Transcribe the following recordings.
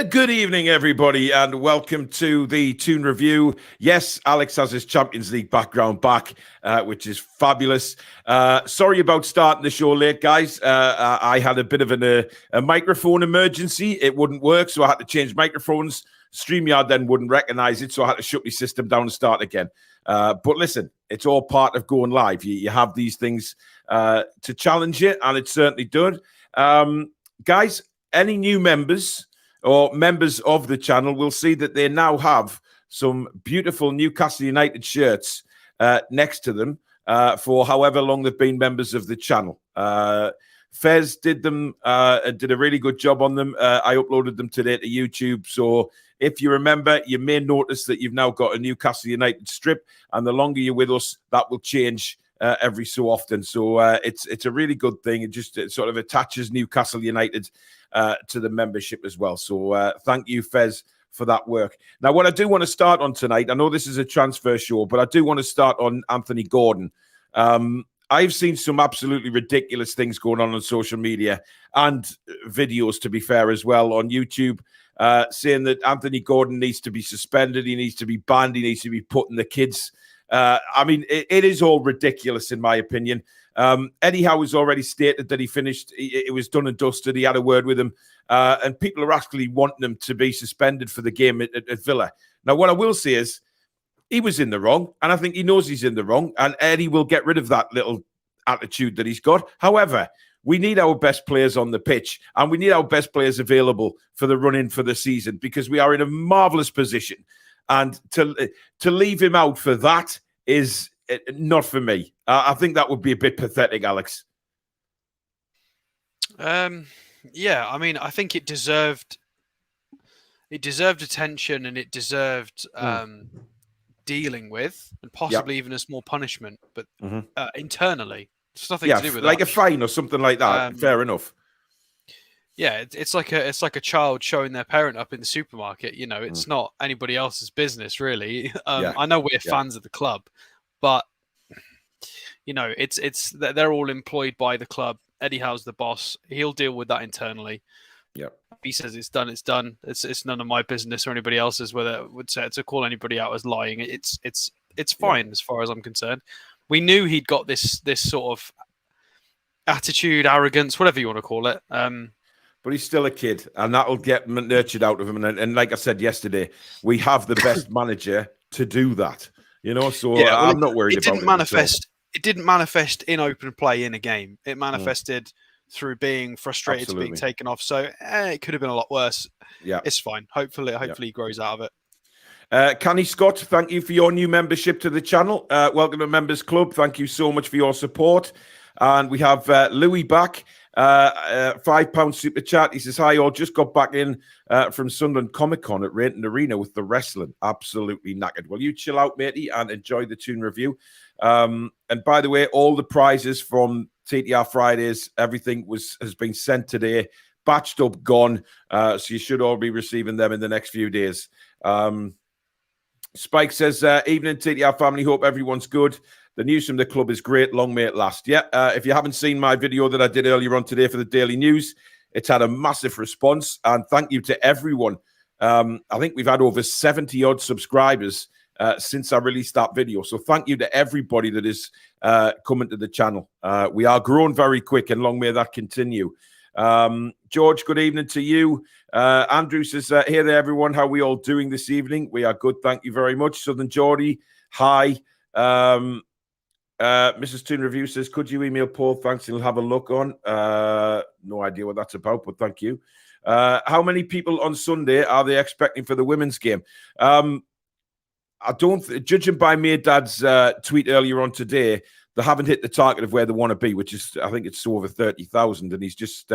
Good evening, everybody, and welcome to the Toon Review. Yes, Alex has his Champions League background back, which is fabulous. Sorry about starting the show late, guys. I had a bit of a microphone emergency. It wouldn't work, so I had to change microphones. StreamYard then wouldn't recognize it, so I had to shut my system down and start again. But listen, it's all part of going live. You have these things to challenge it, and it certainly did. Guys, any new members or members of the channel will see that they now have some beautiful Newcastle United shirts next to them for however long they've been members of the channel. Fez did them, did a really good job on them. I uploaded them today to YouTube. So if you remember, you may notice that you've now got a Newcastle United strip, and the longer you're with us, that will change every so often. So it's a really good thing. It sort of attaches Newcastle United to the membership as well. So thank you, Fez, for that work. Now, what I do want to start on tonight, I know this is a transfer show, but I do want to start on Anthony Gordon. I've seen some absolutely ridiculous things going on social media and videos, to be fair, as well, on YouTube, saying that Anthony Gordon needs to be suspended, he needs to be banned, he needs to be put in the kids. I mean, it is all ridiculous, in my opinion. Eddie Howe has already stated that he finished. It was done and dusted. He had a word with him. And people are actually wanting him to be suspended for the game at Villa. Now, what I will say is he was in the wrong, and I think he knows he's in the wrong, and Eddie will get rid of that little attitude that he's got. However, we need our best players on the pitch, and we need our best players available for the run-in for the season, because we are in a marvellous position. And to leave him out for that is not for me. I think that would be a bit pathetic, Alex. Yeah, I mean, I think it deserved attention, and it deserved dealing with, and possibly even a small punishment. But internally, it's nothing to do with like that. a fine or something like that. Fair enough. Yeah, it's like a child showing their parent up in the supermarket. You know, it's not anybody else's business, really. I know we're fans of the club, but you know, they're all employed by the club. Eddie Howe's the boss. He'll deal with that internally. Yeah, he says it's done. It's done. It's none of my business or anybody else's whether it would say to call anybody out as lying. It's fine as far as I'm concerned. We knew he'd got this sort of attitude, arrogance, whatever you want to call it. But he's still a kid, and that'll get nurtured out of him. And like I said yesterday, we have the best manager to do that. You know, so I'm not worried about it. It didn't manifest in open play in a game. It manifested through being frustrated to being taken off. So it could have been a lot worse. Yeah, it's fine. Hopefully he grows out of it. Canny Scott, thank you for your new membership to the channel. Welcome to Members Club. Thank you so much for your support. And we have Louis back. £5 super chat. He says, hi all, just got back in from Sunderland Comic-Con at Rainton Arena with the wrestling. Absolutely knackered. Well, you chill out, matey, and enjoy the Toon Review. And by the way, all the prizes from TTR Fridays, everything has been sent today, batched up, gone. So you should all be receiving them in the next few days. Spike says, evening TTR family, hope everyone's good. The news from the club is great. Long may it last. Yeah, if you haven't seen my video that I did earlier on today for the Daily News, it's had a massive response. And thank you to everyone. I think we've had over 70-odd subscribers since I released that video. So thank you to everybody that is coming to the channel. We are growing very quick, and long may that continue. George, good evening to you. Andrew says, hey there, everyone. How are we all doing this evening? We are good. Thank you very much. Southern Geordie, hi. Mrs. Toon Review says, could you email Paul? Thanks, he'll have a look on. No idea what that's about, but thank you. How many people on Sunday are they expecting for the women's game? I don't, judging by Dad's tweet earlier on today, they haven't hit the target of where they want to be, which is, I think it's over 30,000. And he's just,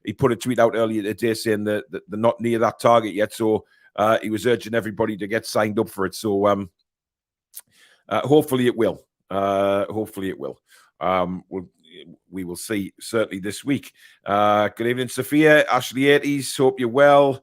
he put a tweet out earlier today saying that they're not near that target yet. So he was urging everybody to get signed up for it. So hopefully it will. Hopefully it will. We will see certainly this week. Good evening, Sophia. Ashley 80s. Hope you're well.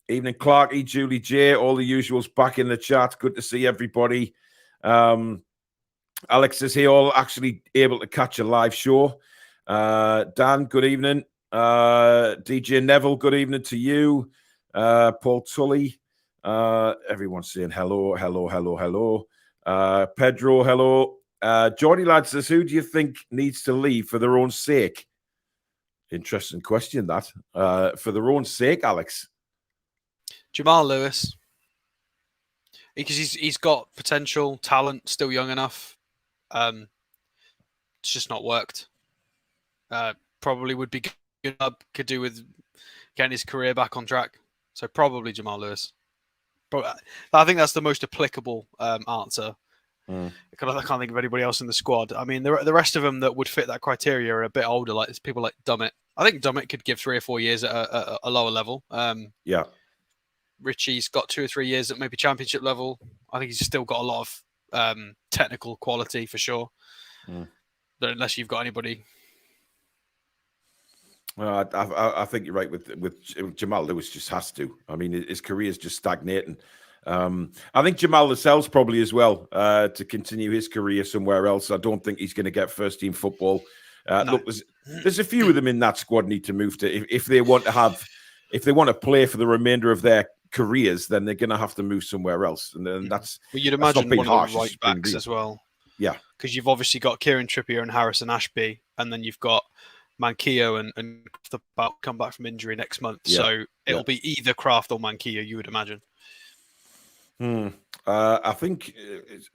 Evening, Clarky, Julie J. All the usuals back in the chat. Good to see everybody. Alex is here, all actually able to catch a live show. Dan, good evening. DJ Neville, good evening to you. Paul Tully. Everyone's saying hello, hello, hello, hello. Pedro, hello. Johnny Lad says, who do you think needs to leave for their own sake? Interesting question, that. For their own sake, Alex. Jamal Lewis. Because he's got potential, talent, still young enough. It's just not worked. Probably would be good. Could do with getting his career back on track. So probably Jamal Lewis. But I think that's the most applicable answer. Because I can't think of anybody else in the squad. I mean, the rest of them that would fit that criteria are a bit older. Like it's people like Dummett. I think Dummett could give 3 or 4 years at a lower level. Yeah. Richie's got 2 or 3 years at maybe championship level. I think he's still got a lot of technical quality for sure. But unless you've got anybody. Well, I think you're right with Jamal Lewis. Just has to. I mean, his career is just stagnating. I think Jamal Lascelles probably as well to continue his career somewhere else. I don't think he's going to get first team football. No. Look, there's a few of them in that squad need to move to if they want to play for the remainder of their careers, then they're going to have to move somewhere else. And then that's. Well, you'd imagine one of the right backs as well. Yeah, because you've obviously got Kieran Trippier and Harrison Ashby, and then you've got Manquillo and about come back from injury next month. Yeah. So it'll be either Kraft or Manquillo, you would imagine. I think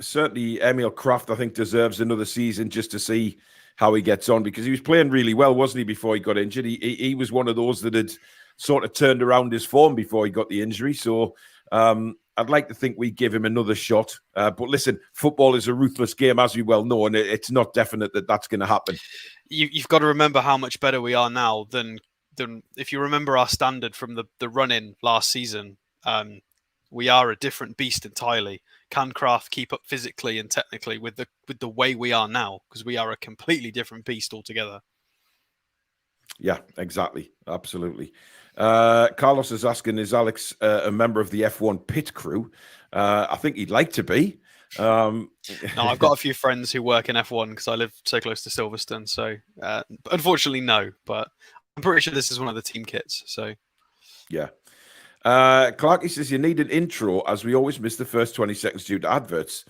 certainly Emil Kraft, I think, deserves another season just to see how he gets on, because he was playing really well, wasn't he, before he got injured? He was one of those that had sort of turned around his form before he got the injury. So I'd like to think we give him another shot. But listen, football is a ruthless game, as we well know, and it's not definite that that's going to happen. You've got to remember how much better we are now than if you remember our standard from the run-in last season. We are a different beast entirely. Can Kraft keep up physically and technically with the way we are now? Because we are a completely different beast altogether. Yeah, exactly. Absolutely. Carlos is asking, is Alex a member of the F1 pit crew? I think he'd like to be. No, I've got a few friends who work in F1 because I live so close to Silverstone. So unfortunately, no. But I'm pretty sure this is one of the team kits. So yeah. Clarky says you need an intro, as we always miss the first 20 seconds due to adverts.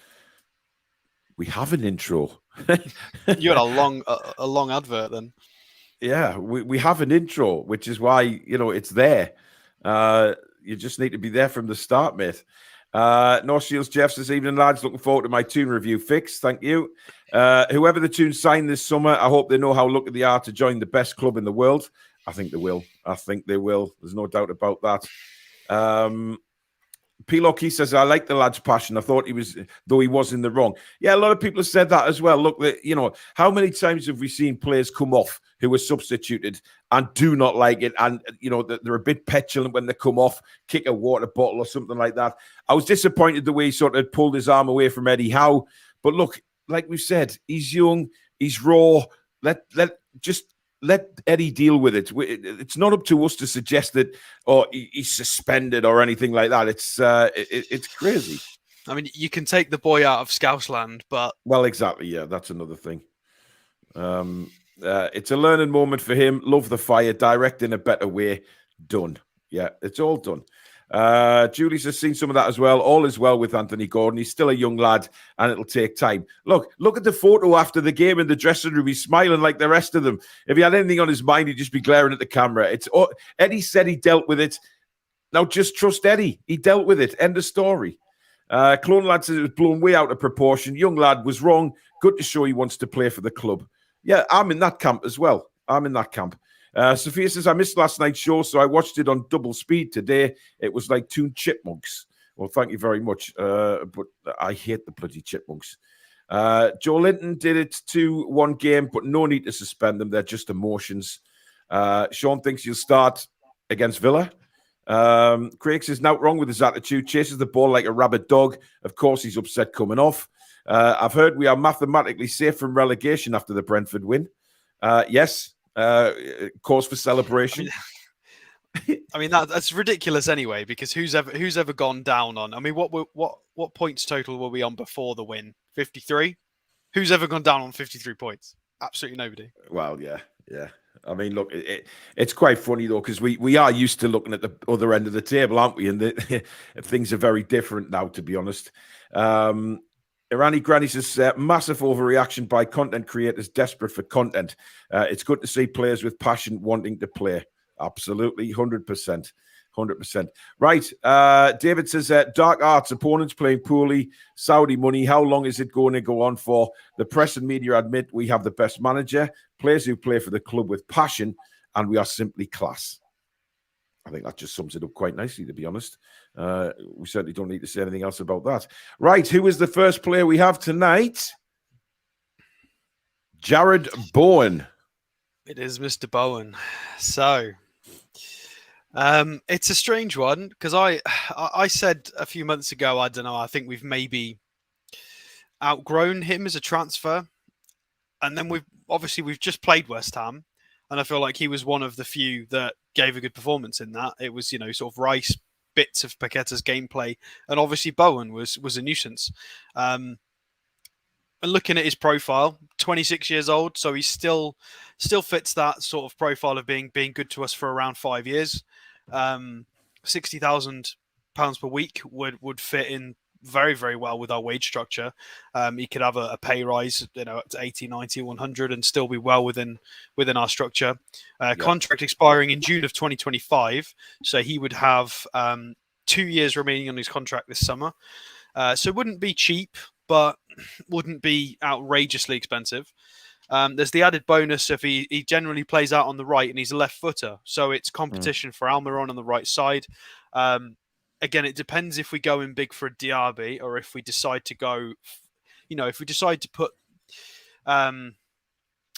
We have an intro. You had a long advert then. Yeah, we have an intro, which is why it's there. You just need to be there from the start, mate. North Shields Jeff says, evening lads, looking forward to my Toon review fix. Thank you. Whoever the Toon sign this summer, I hope they know how lucky they are to join the best club in the world. I think they will. There's no doubt about that. P-Lock, says, I like the lad's passion. I thought he was in the wrong. Yeah, a lot of people have said that as well. Look, how many times have we seen players come off who were substituted and do not like it, and they're a bit petulant when they come off, kick a water bottle or something like that. I was disappointed the way he sort of pulled his arm away from Eddie Howe. But look, like we've said, he's young, he's raw. Let Eddie deal with it. It's not up to us to suggest that he's suspended or anything like that. It's crazy. I mean, you can take the boy out of Scousland, but... Well, exactly, yeah, that's another thing. It's a learning moment for him. Love the fire, direct in a better way. Done. Yeah, it's all done. Julie's has seen some of that as well. All is well with Anthony Gordon. He's still a young lad, and it'll take time. Look at the photo after the game in the dressing room. He's smiling like the rest of them. If he had anything on his mind, he'd just be glaring at the camera. Eddie said he dealt with it. Now just trust Eddie. He dealt with it. End of story. Clone Lad says it was blown way out of proportion. Young lad was wrong. Good to show he wants to play for the club. Yeah, I'm in that camp as well. Sophia says, I missed last night's show, so I watched it on double speed today. It was like Toon chipmunks. Well, thank you very much. But I hate the bloody Chipmunks. Joe Linton did it 2-1 game, but no need to suspend them. They're just emotions. Sean thinks he'll start against Villa. Craig says, not wrong with his attitude. Chases the ball like a rabid dog. Of course, he's upset coming off. I've heard we are mathematically safe from relegation after the Brentford win. Yes. Cause for celebration. I mean that's ridiculous anyway, because who's ever gone down on? I mean, what points total were we on before the win? 53. Who's ever gone down on 53 points? Absolutely nobody. Well, yeah. I mean, look, it's quite funny though, because we are used to looking at the other end of the table, aren't we? And things are very different now, to be honest. Irani Granny says, massive overreaction by content creators desperate for content. It's good to see players with passion wanting to play. Absolutely, 100%. 100%. Right. David says, dark arts, opponents playing poorly, Saudi money. How long is it going to go on for? The press and media admit we have the best manager, players who play for the club with passion, and we are simply class. I think that just sums it up quite nicely, to be honest. We certainly don't need to say anything else about that. Right. Who is the first player we have tonight? Jared Bowen. It is Mr. Bowen. So... it's a strange one, because I said a few months ago, I don't know, I think we've maybe outgrown him as a transfer. And then we've just played West Ham, and I feel like he was one of the few that gave a good performance in that. It was, sort of Rice, bits of Paqueta's gameplay, and obviously Bowen was a nuisance. And looking at his profile, 26 years old, so he still fits that sort of profile of being good to us for around 5 years. £60,000 per week would fit in very, very well with our wage structure. He could have a pay rise, to 80, 90, 100 and still be well within our structure. Contract expiring in June of 2025, so he would have 2 years remaining on his contract this summer. So it wouldn't be cheap, but wouldn't be outrageously expensive. There's the added bonus if he generally plays out on the right and he's a left footer, so it's competition for Almiron on the right side. Again, it depends if we go in big for a Diaby or if we decide to go, if we decide to put,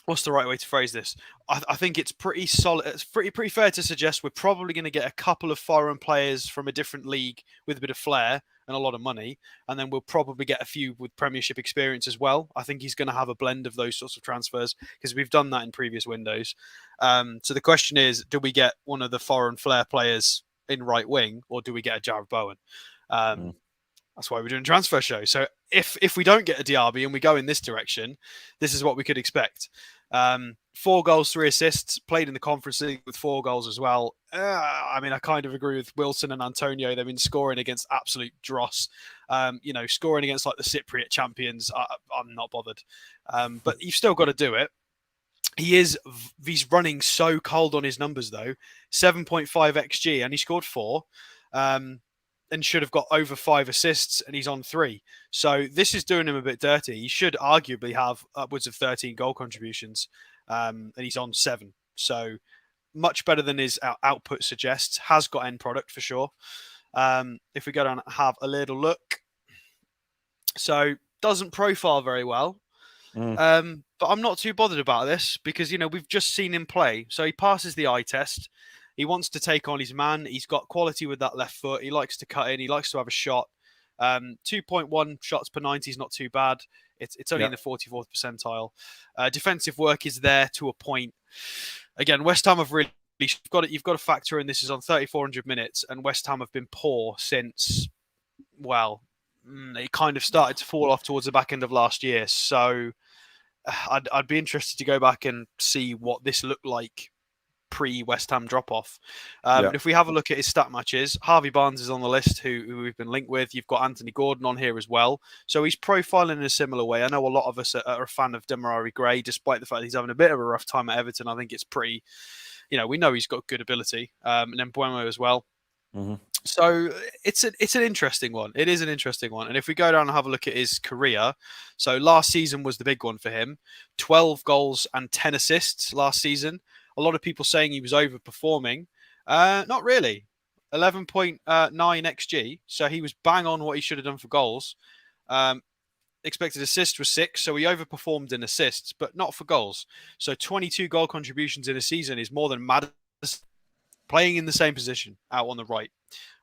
what's the right way to phrase this? I think it's pretty solid. It's pretty fair to suggest we're probably going to get a couple of foreign players from a different league with a bit of flair and a lot of money, and then we'll probably get a few with Premiership experience as well. I think he's going to have a blend of those sorts of transfers, because we've done that in previous windows. So the question is, do we get one of the foreign flair players in right wing, or do we get a Jared Bowen? That's why we're doing a transfer show. So if we don't get a Diaby and we go in this direction, this is what we could expect. 4 goals, 3 assists, played in the Conference League with 4 goals as well. I mean, I kind of agree with Wilson and Antonio. They've been scoring against absolute dross. Scoring against like the Cypriot champions, I'm not bothered. But you've still got to do it. He's running so cold on his numbers though. 7.5 XG, and he scored 4. And should have got over 5 assists, and he's on 3. So this is doing him a bit dirty. He should arguably have upwards of 13 goal contributions, and he's on 7. So much better than his output suggests. Has got end product for sure. If we go down and have a little look. So doesn't profile very well. But I'm not too bothered about this, because, we've just seen him play. So he passes the eye test. He wants to take on his man. He's got quality with that left foot. He likes to cut in. He likes to have a shot. 2.1 shots per 90 is not too bad. It's only in the 44th percentile. Defensive work is there to a point. Again, West Ham have really you've got to factor in this is on 3,400 minutes, and West Ham have been poor since, it kind of started to fall off towards the back end of last year. So I'd be interested to go back and see what this looked like pre-West Ham drop-off. If we have a look at his stat matches, Harvey Barnes is on the list, who we've been linked with. You've got Anthony Gordon on here as well. So he's profiling in a similar way. I know a lot of us are a fan of Demarai Gray, despite the fact he's having a bit of a rough time at Everton. I think it's pretty, we know he's got good ability. And then Buemo as well. Mm-hmm. So it's an interesting one. It is an interesting one. And if we go down and have a look at his career, so last season was the big one for him. 12 goals and 10 assists last season. A lot of people saying he was overperforming. Not really. 11.9 XG, so he was bang on what he should have done for goals. Expected assist was 6, so he overperformed in assists, but not for goals. So 22 goal contributions in a season is more than Madison playing in the same position out on the right.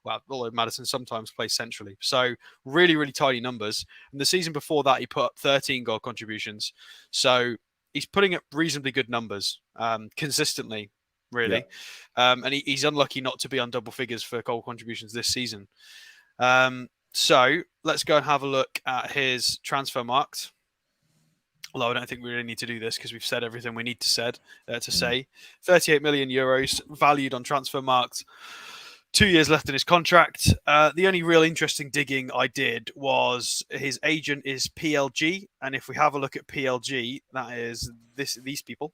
Well, although Madison sometimes plays centrally. So really, really tiny numbers. And the season before that, he put up 13 goal contributions. So he's putting up reasonably good numbers consistently, really. Yeah. And he's unlucky not to be on double figures for goal contributions this season. So let's go and have a look at his transfer market. Although I don't think we really need to do this because we've said everything we need to say. 38 million euros valued on transfer market. 2 years left in his contract. The only real interesting digging I did was his agent is PLG. And if we have a look at PLG, that is these people.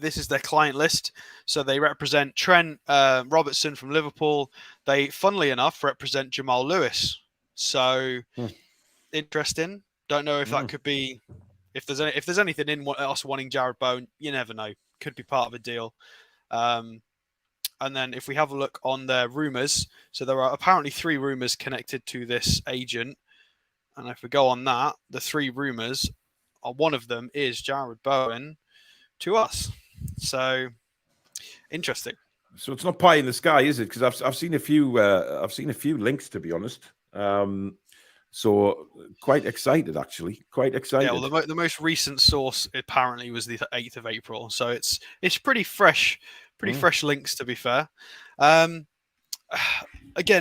This is their client list. So they represent Trent Robertson from Liverpool. They, funnily enough, represent Jamal Lewis. So interesting. Don't know if that could be, if there's anything in us wanting Jarrod Bowen, you never know. Could be part of a deal. And then if we have a look on their rumours, so there are apparently 3 rumours connected to this agent. And if we go on that, the 3 rumours, one of them is Jarrod Bowen to us. So interesting. So it's not pie in the sky, is it? Because I've seen a few links, to be honest. So quite excited, actually. Quite excited. Yeah, well, the most recent source apparently was the 8th of April. So it's pretty fresh, fresh links, to be fair. Again,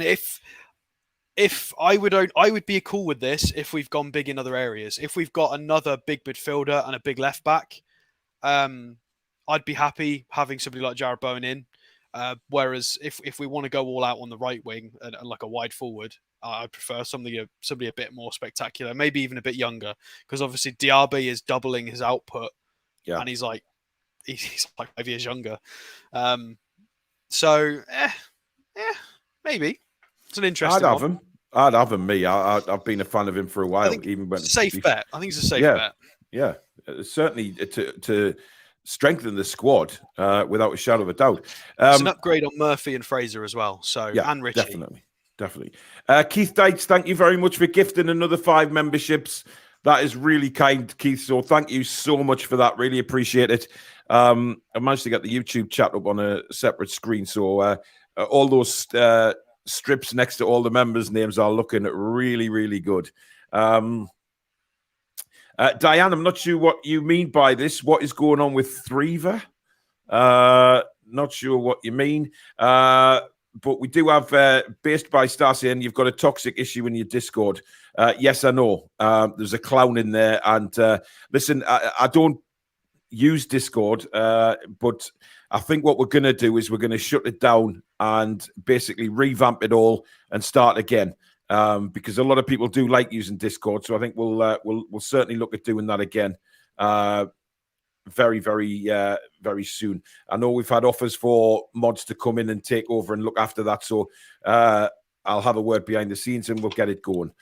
if I would be cool with this if we've gone big in other areas. If we've got another big midfielder and a big left back, I'd be happy having somebody like Jarrod Bowen in. Whereas if we want to go all out on the right wing and like a wide forward, I prefer somebody a bit more spectacular, maybe even a bit younger, because obviously Diaby is doubling his output, and he's like 5 years younger. So maybe it's an interesting. I'd have him. I've been a fan of him for a while. Even when safe bet. I think it's a safe bet. Yeah, certainly to strengthen the squad without a shadow of a doubt. It's an upgrade on Murphy and Fraser as well. So and Richie. Definitely. Keith Dites, thank you very much for gifting another 5 memberships. That is really kind, Keith. So thank you so much for that. Really appreciate it. I managed to get the YouTube chat up on a separate screen. So all those strips next to all the members' names are looking really, really good. Diane, I'm not sure what you mean by this. What is going on with Threaver? Not sure what you mean. But we do have, based by Star saying, you've got a toxic issue in your Discord. Yes, I know. There's a clown in there. And listen, I don't use Discord, but I think what we're going to do is we're going to shut it down and basically revamp it all and start again. Because a lot of people do like using Discord. So I think we'll certainly look at doing that again. Very, very, very soon. I know we've had offers for mods to come in and take over and look after that. So I'll have a word behind the scenes and we'll get it going.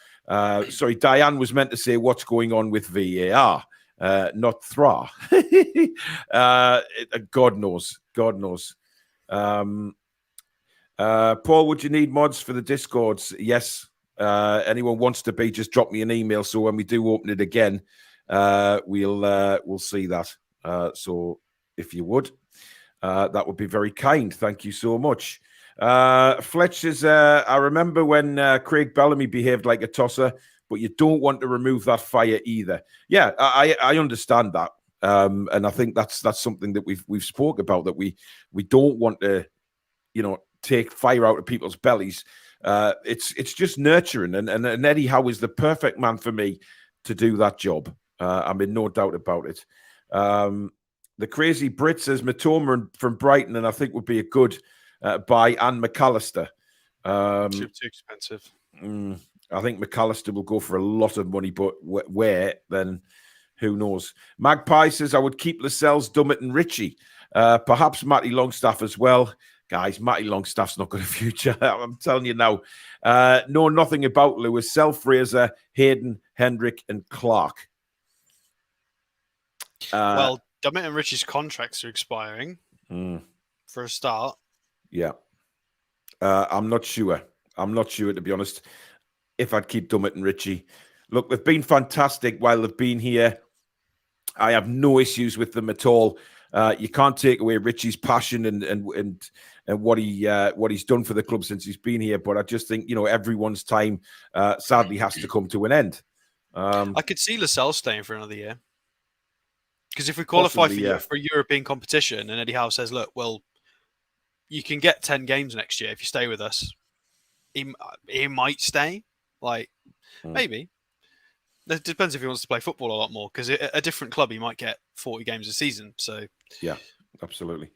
Sorry, Diane was meant to say what's going on with VAR, not THRA. God knows. God knows. Paul, would you need mods for the Discords? Yes. Anyone wants to be, just drop me an email. So when we do open it again, we'll see that. So if you would, that would be very kind. Thank you so much. Fletch says, I remember when Craig Bellamy behaved like a tosser, but you don't want to remove that fire either. Yeah, I understand that. And I think that's something that we've spoke about, that we don't want to, take fire out of people's bellies. It's just nurturing. And Eddie Howe is the perfect man for me to do that job. I'm in no doubt about it. The Crazy Brit says Matoma from Brighton, and I think would be a good buy, and McAllister. Too expensive. I think McAllister will go for a lot of money, but where, then who knows? Magpie says I would keep Lascelles, Dummett and Ritchie. Perhaps Matty Longstaff as well. Guys, Matty Longstaff's not got a future. I'm telling you now. Know nothing about Lewis. Sell Fraser, Hayden, Hendrick and Clark. Well, Dummett and Ritchie's contracts are expiring for a start. Yeah. I'm not sure. I'm not sure, to be honest, if I'd keep Dummett and Ritchie. Look, they've been fantastic while they've been here. I have no issues with them at all. You can't take away Ritchie's passion and what he's done for the club since he's been here. But I just think, everyone's time sadly has to come to an end. I could see Lascelles staying for another year. Because if we qualify for European competition and Eddie Howe says, look, well, you can get 10 games next year if you stay with us, he might stay. Maybe. It depends if he wants to play football a lot more, because at a different club, he might get 40 games a season. So, yeah, absolutely.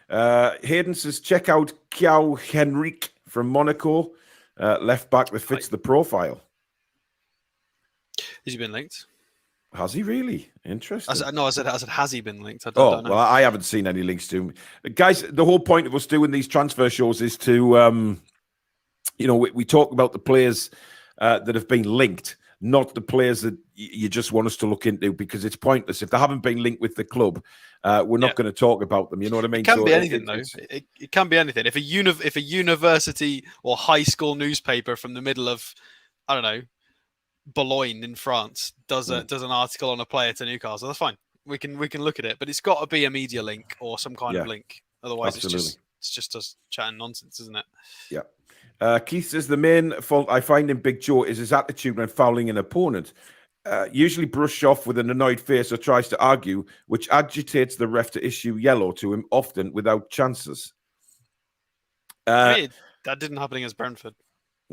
Hayden says, check out Kjau Henrique from Monaco, left back that fits the profile. Has he been linked? Has he really? Interesting. I said, has he been linked? I don't know. Well, I haven't seen any links to him. Guys, the whole point of us doing these transfer shows is to, we talk about the players that have been linked, not the players that you just want us to look into, because it's pointless. If they haven't been linked with the club, we're not going to talk about them. You know what I mean? It can be anything, though. It can be anything. If a university or high school newspaper from the middle of, I don't know, Boulogne in France does an article on a player to Newcastle, that's fine. We can look at it, but it's got to be a media link or some kind of link. Otherwise, it's just us chatting nonsense, isn't it? Yeah. Keith says the main fault I find in Big Joe is his attitude when fouling an opponent. Usually brushed off with an annoyed face or tries to argue, which agitates the ref to issue yellow to him, often without chances. That didn't happen against Brentford.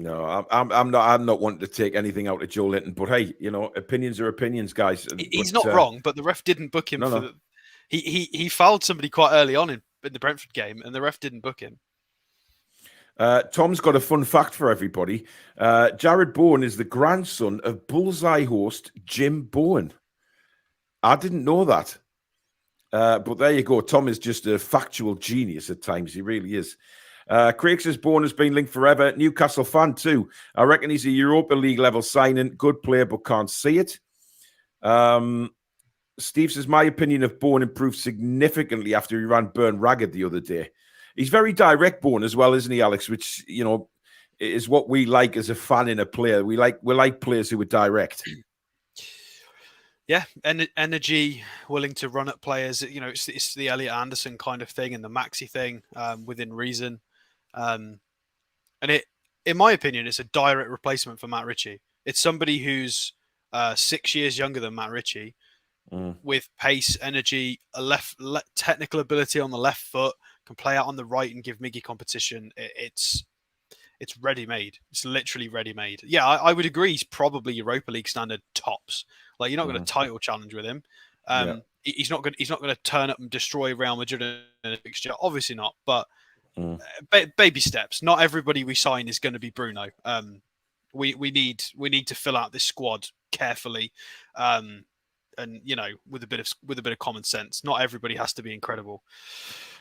No, I'm not wanting to take anything out of Joe Linton, but hey, opinions are opinions, guys. He's not wrong, but the ref didn't book him for he fouled somebody quite early on in the Brentford game, and the ref didn't book him. Tom's got a fun fact for everybody. Jared Bowen is the grandson of Bullseye host Jim Bowen. I didn't know that. But there you go. Tom is just a factual genius at times. He really is. Craig says Bowen has been linked forever. Newcastle fan too. I reckon he's a Europa League level signing. Good player, but can't see it. Steve says, my opinion of Bowen improved significantly after he ran Burn Ragged the other day. He's very direct, Bowen, as well, isn't he, Alex? Which, is what we like as a fan in a player. We like players who are direct. Yeah, energy, willing to run at players. It's the Elliot Anderson kind of thing and the Maxi thing, within reason. And in my opinion, it's a direct replacement for Matt Ritchie. It's somebody who's 6 years younger than Matt Ritchie, with pace, energy, a technical ability on the left foot, can play out on the right and give Miggy competition. It's ready-made. It's literally ready-made. Yeah, I would agree. He's probably Europa League standard tops. Like, you're not going to title challenge with him. He's not going to turn up and destroy Real Madrid in a fixture. Obviously not. But baby steps. Not everybody we sign is going to be Bruno. We need to fill out this squad carefully, and with a bit of common sense. Not everybody has to be incredible.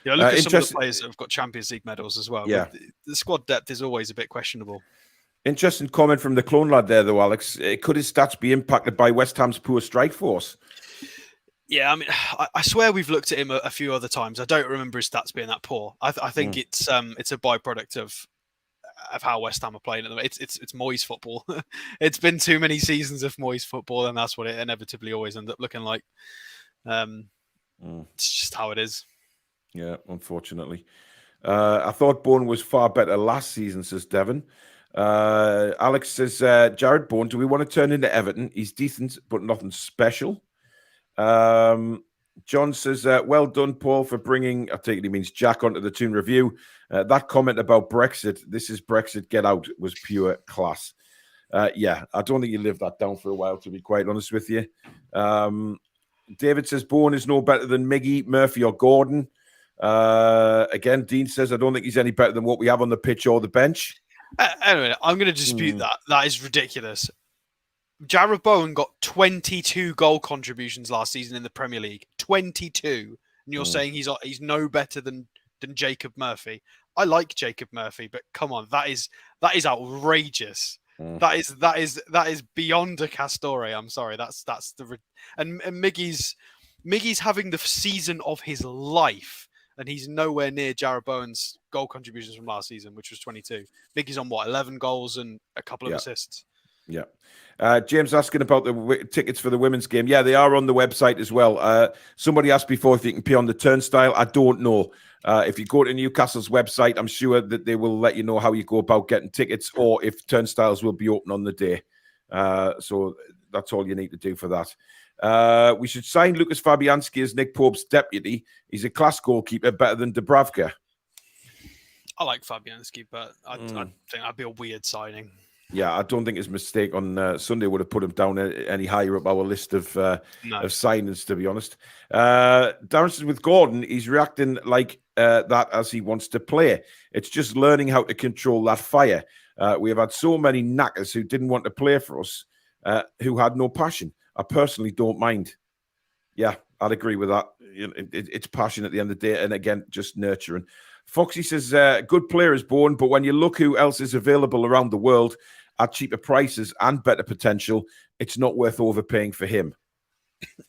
Look at some of the players that have got Champions League medals as well. Yeah. The squad depth is always a bit questionable. Interesting comment from the clone lad there, though, Alex. Could his stats be impacted by West Ham's poor strike force? Yeah, I mean, I swear we've looked at him a few other times. I don't remember his stats being that poor. I think it's a byproduct of how West Ham are playing at the moment. It's Moyes football. It's been too many seasons of Moyes football, and that's what it inevitably always ends up looking like. It's just how it is. Yeah, unfortunately. I thought Bowen was far better last season, says Devon. Alex says, Jared Bowen, do we want to turn into Everton? He's decent, but nothing special. John says, well done, Paul, for bringing, I take it he means Jack, onto the Toon review. That comment about Brexit, this is Brexit, get out, was pure class. Yeah, I don't think you lived that down for a while, to be quite honest with you. David says, Bowen is no better than Miggy, Murphy, or Gordon. Again, Dean says, I don't think he's any better than what we have on the pitch or the bench. Anyway, I'm going to dispute that. That is ridiculous. Jared Bowen got 22 goal contributions last season in the Premier League. 22. And you're saying he's no better than Jacob Murphy. I like Jacob Murphy, but come on, that is outrageous. That is beyond a Castore. I'm sorry. That's the and Miggy's having the season of his life and he's nowhere near Jarrod Bowen's goal contributions from last season, which was 22. Mickey's on 11 goals and a couple of assists. Yeah. James asking about the tickets for the women's game. Yeah, they are on the website as well. Somebody asked before if you can pay on the turnstile. I don't know. If you go to Newcastle's website, I'm sure that they will let you know how you go about getting tickets or if turnstiles will be open on the day. So that's all you need to do for that. We should sign Lucas Fabianski as Nick Pope's deputy. He's a class goalkeeper, better than Dubravka. I like Fabianski, but I think that'd be a weird signing. Yeah, I don't think his mistake on Sunday would have put him down any higher up our list of signings, to be honest. Darren says with Gordon, he's reacting like that as he wants to play. It's just learning how to control that fire. We have had so many knackers who didn't want to play for us, who had no passion. I personally don't mind. Yeah, I'd agree with that. It's passion at the end of the day, and again, just nurturing. Foxy says, good player is born, but when you look who else is available around the world at cheaper prices and better potential, it's not worth overpaying for him.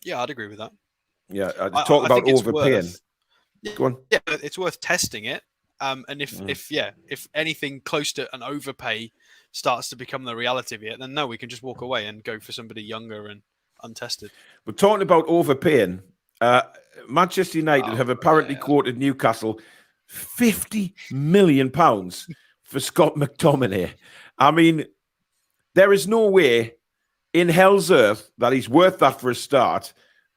Yeah, I'd agree with that. Yeah, talk about overpaying. Go on. Yeah, it's worth testing it. And if anything close to an overpay starts to become the reality of it, then no, we can just walk away and go for somebody younger and untested. But talking about overpaying, Manchester United have apparently quoted Newcastle £50 million for Scott McTominay. I mean, there is no way in hell's earth that he's worth that for a start,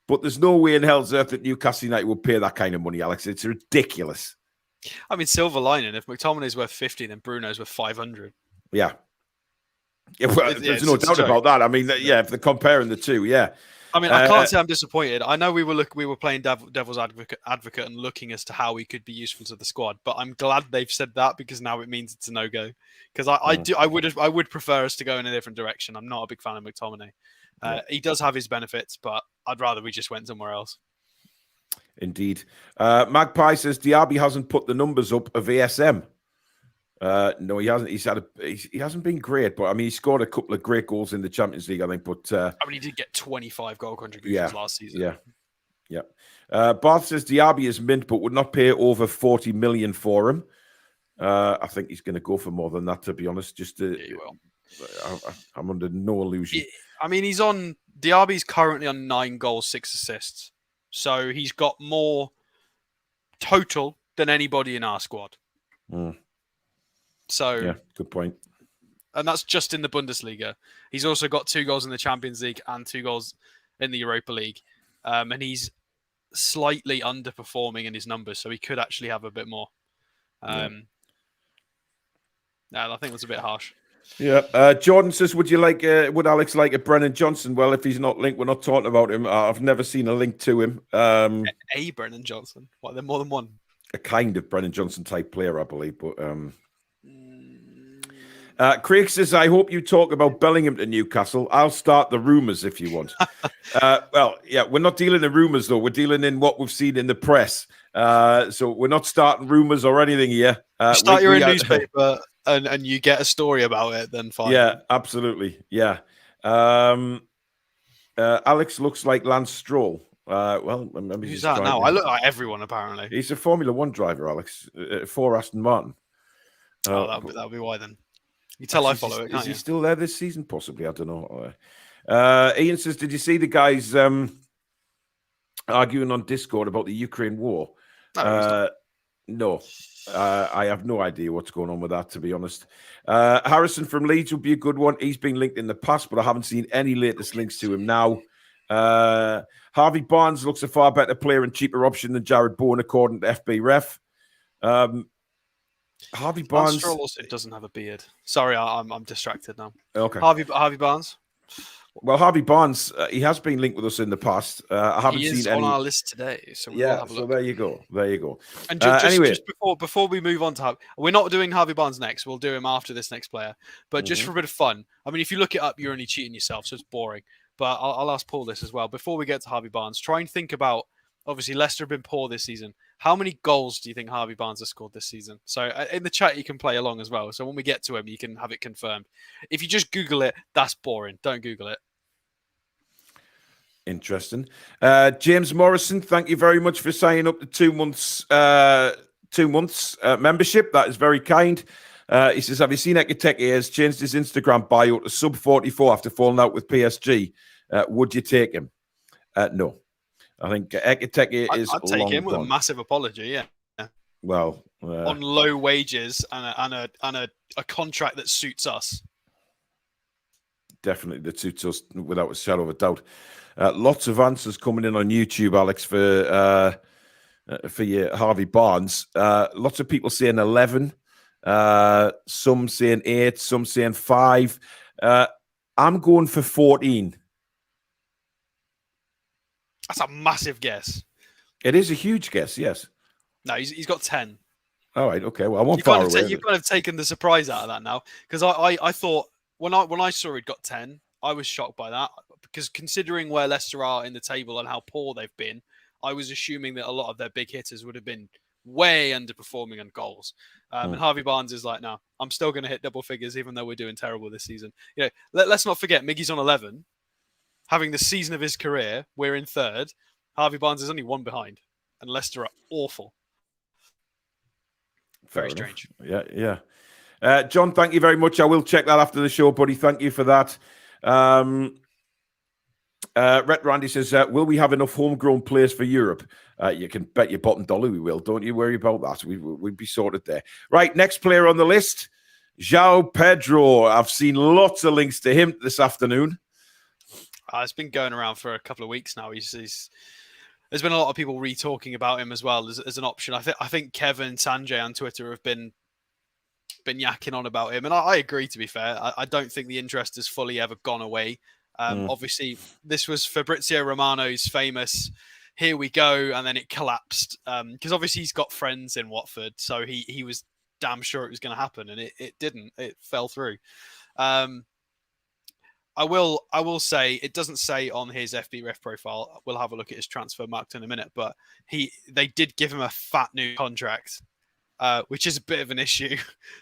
but there's no way in hell's earth that Newcastle United will pay that kind of money, Alex. It's ridiculous. I mean, silver lining, if McTominay's worth 50, then Bruno's worth 500. Yeah. Well, there's no doubt about that. I mean, if they're comparing the two, yeah. I mean, I can't say I'm disappointed. I know we were playing devil's advocate and looking as to how he could be useful to the squad, but I'm glad they've said that because now it means it's a no-go. Because I would prefer us to go in a different direction. I'm not a big fan of McTominay. He does have his benefits, but I'd rather we just went somewhere else. Indeed. Magpie says Diaby hasn't put the numbers up of ASM. No, he hasn't. He hasn't been great, but I mean, he scored a couple of great goals in the Champions League, I think. But I mean, he did get 25 goal contributions last season. Yeah. Barth says Diaby is mint, but would not pay over 40 million for him. I think he's going to go for more than that, to be honest. He will. I'm under no illusion. I mean, Diaby's currently on 9 goals, 6 assists, so he's got more total than anybody in our squad. So yeah, good point. And that's just in the Bundesliga. He's also got 2 goals in the Champions League and 2 goals in the Europa League. And he's slightly underperforming in his numbers, so he could actually have a bit more. I think that's a bit harsh. Yeah. Jordan says, would Alex like a Brennan Johnson? Well, if he's not linked, we're not talking about him. I've never seen a link to him. A Brennan Johnson? What, there more than one? A kind of Brennan Johnson type player, I believe, but... Craig says, I hope you talk about Bellingham to Newcastle. I'll start the rumours if you want. We're not dealing in rumours, though. We're dealing in what we've seen in the press. So we're not starting rumours or anything here. Start your own newspaper and you get a story about it, then fine. Yeah, absolutely. Yeah. Alex looks like Lance Stroll. Maybe who's that now? I look like everyone, apparently. He's a Formula One driver, Alex, for Aston Martin. That'll be why then. You tell I follow it. Is he still there this season? Possibly. I don't know. Ian says, did you see the guys arguing on Discord about the Ukraine war? No. I have no idea what's going on with that, to be honest. Harrison from Leeds would be a good one. He's been linked in the past, but I haven't seen any latest links to him now. Harvey Barnes looks a far better player and cheaper option than Jarrod Bowen, according to FB Ref. Harvey Barnes Stroll also doesn't have a beard. Sorry, I'm distracted now. Okay. Harvey Barnes. Well, Harvey Barnes, he has been linked with us in the past. I haven't seen any on our list today, so we'll have a look. So there you go. And just before we move on to Harvey, we're not doing Harvey Barnes next. We'll do him after this next player. But just for a bit of fun, I mean, if you look it up, you're only cheating yourself, so it's boring. But I'll ask Paul this as well. Before we get to Harvey Barnes, try and think about, obviously, Leicester have been poor this season. How many goals do you think Harvey Barnes has scored this season? So in the chat, you can play along as well. So when we get to him, you can have it confirmed. If you just Google it, that's boring. Don't Google it. Interesting. James Morrison, thank you very much for signing up to 2 months. 2 months membership. That is very kind. He says, have you seen Ekiteke has changed his Instagram bio to sub 44 after falling out with PSG? Would you take him? No. I think Ekiteke is I'd take him with gone. a massive apology, yeah. Well, on low wages and a contract that suits us. Definitely that suits us without a shadow of a doubt. Lots of answers coming in on YouTube, Alex, for your Harvey Barnes. Lots of people saying 11. Some saying 8, some saying 5. I'm going for 14. That's a massive guess. It is a huge guess, yes. No, he's got 10. All right, okay. Well, I won't far away. You've kind of taken the surprise out of that now, because I thought when I saw he'd got 10, I was shocked by that, because considering where Leicester are in the table and how poor they've been, I was assuming that a lot of their big hitters would have been way underperforming on goals. And Harvey Barnes is like, no, I'm still going to hit double figures even though we're doing terrible this season. You know, let's not forget Miggy's on 11, having the season of his career. We're in 3rd. Harvey Barnes is only 1 behind, and Leicester are awful. Very strange. Yeah. John, thank you very much. I will check that after the show, buddy. Thank you for that. Rhett Randy says, will we have enough homegrown players for Europe? You can bet your bottom dollar we will. Don't you worry about that. We'd be sorted there. Right, next player on the list, João Pedro. I've seen lots of links to him this afternoon. It's been going around for a couple of weeks now. There's been a lot of people re-talking about him as well as an option. I think Kevin Sanjay on Twitter have been yakking on about him, and I agree. To be fair, I don't think the interest has fully ever gone away. Obviously, this was Fabrizio Romano's famous "here we go," and then it collapsed because obviously he's got friends in Watford, so he was damn sure it was going to happen, and it didn't. It fell through. I will say it doesn't say on his FBref profile. We'll have a look at his transfer marked in a minute, but they did give him a fat new contract, which is a bit of an issue.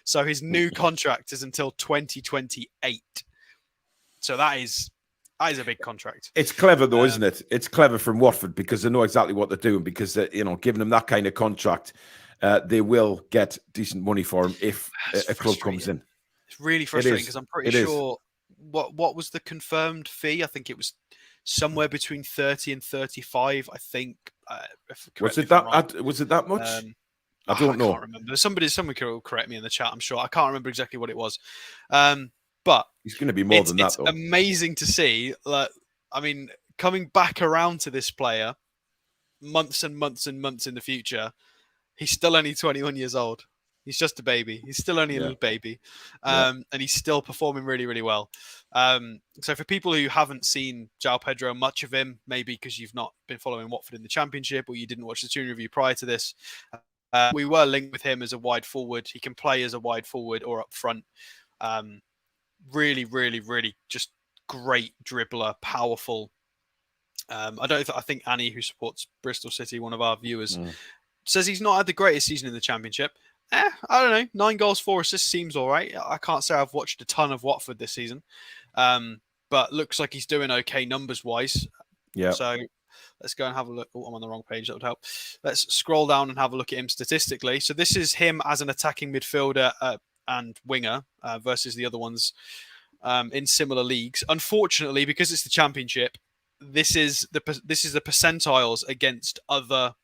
So his new contract is until 2028. So that is a big contract. It's clever though, isn't it? It's clever from Watford because they know exactly what they're doing, because giving them that kind of contract, they will get decent money for him if a club comes in. It's really frustrating because I'm pretty sure. What was the confirmed fee? I think it was somewhere between 30 and 35. I think. Was it that much? I don't know. I can't remember. Someone could correct me in the chat. I'm sure. I can't remember exactly what it was. But it's going to be more than that. Though. It's amazing to see. Coming back around to this player, months and months and months in the future, he's still only 21 years old. He's just a baby. He's still only a little baby. And he's still performing really, really well. So for people who haven't seen João Pedro, much of him, maybe because you've not been following Watford in the Championship or you didn't watch the Toon review prior to this, we were linked with him as a wide forward. He can play as a wide forward or up front. Really, really, really just great dribbler, powerful. I think Annie, who supports Bristol City, one of our viewers, says he's not had the greatest season in the Championship. I don't know. 9 goals, 4 assists seems all right. I can't say I've watched a ton of Watford this season, but looks like he's doing okay numbers-wise. Yeah. So let's go and have a look. Oh, I'm on the wrong page. That would help. Let's scroll down and have a look at him statistically. So this is him as an attacking midfielder and winger versus the other ones in similar leagues. Unfortunately, because it's the Championship, this is the percentiles against other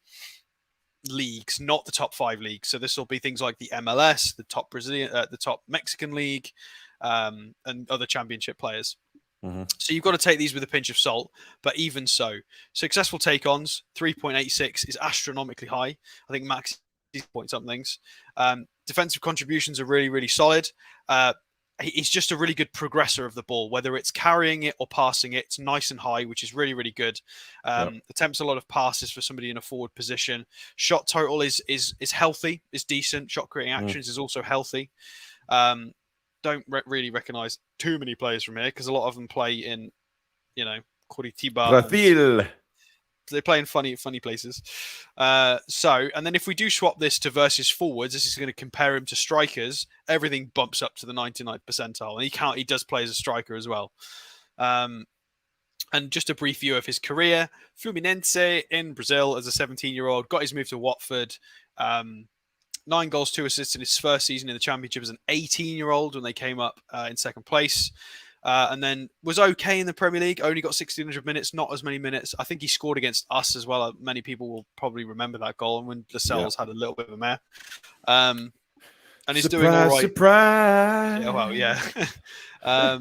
leagues, not the top 5 leagues. So this will be things like the MLS, the top Brazilian, the top Mexican league, and other Championship players. So you've got to take these with a pinch of salt. But even so, successful take-ons 3.86 is astronomically high. I think max point somethings. Defensive contributions are really, really solid. He's just a really good progressor of the ball, whether it's carrying it or passing it. It's nice and high, which is really, really good. Attempts a lot of passes for somebody in a forward position. Shot total is healthy, is decent. Shot creating actions is also healthy. Don't really recognize too many players from here because a lot of them play in, Curitiba. Brazil. They play in funny places. And then if we do swap this to versus forwards, this is going to compare him to strikers. Everything bumps up to the 99th percentile, and he does play as a striker as well. And just a brief view of his career. Fluminense in Brazil as a 17-year-old, got his move to Watford. 9 goals, 2 assists in his first season in the Championship as an 18-year-old when they came up in second place. And then was okay in the Premier League, only got 1,600 minutes, not as many minutes. I think he scored against us as well. Many people will probably remember that goal, and when Lascelles had a little bit of a mare. And he's doing all right. Surprise! Yeah, well, yeah.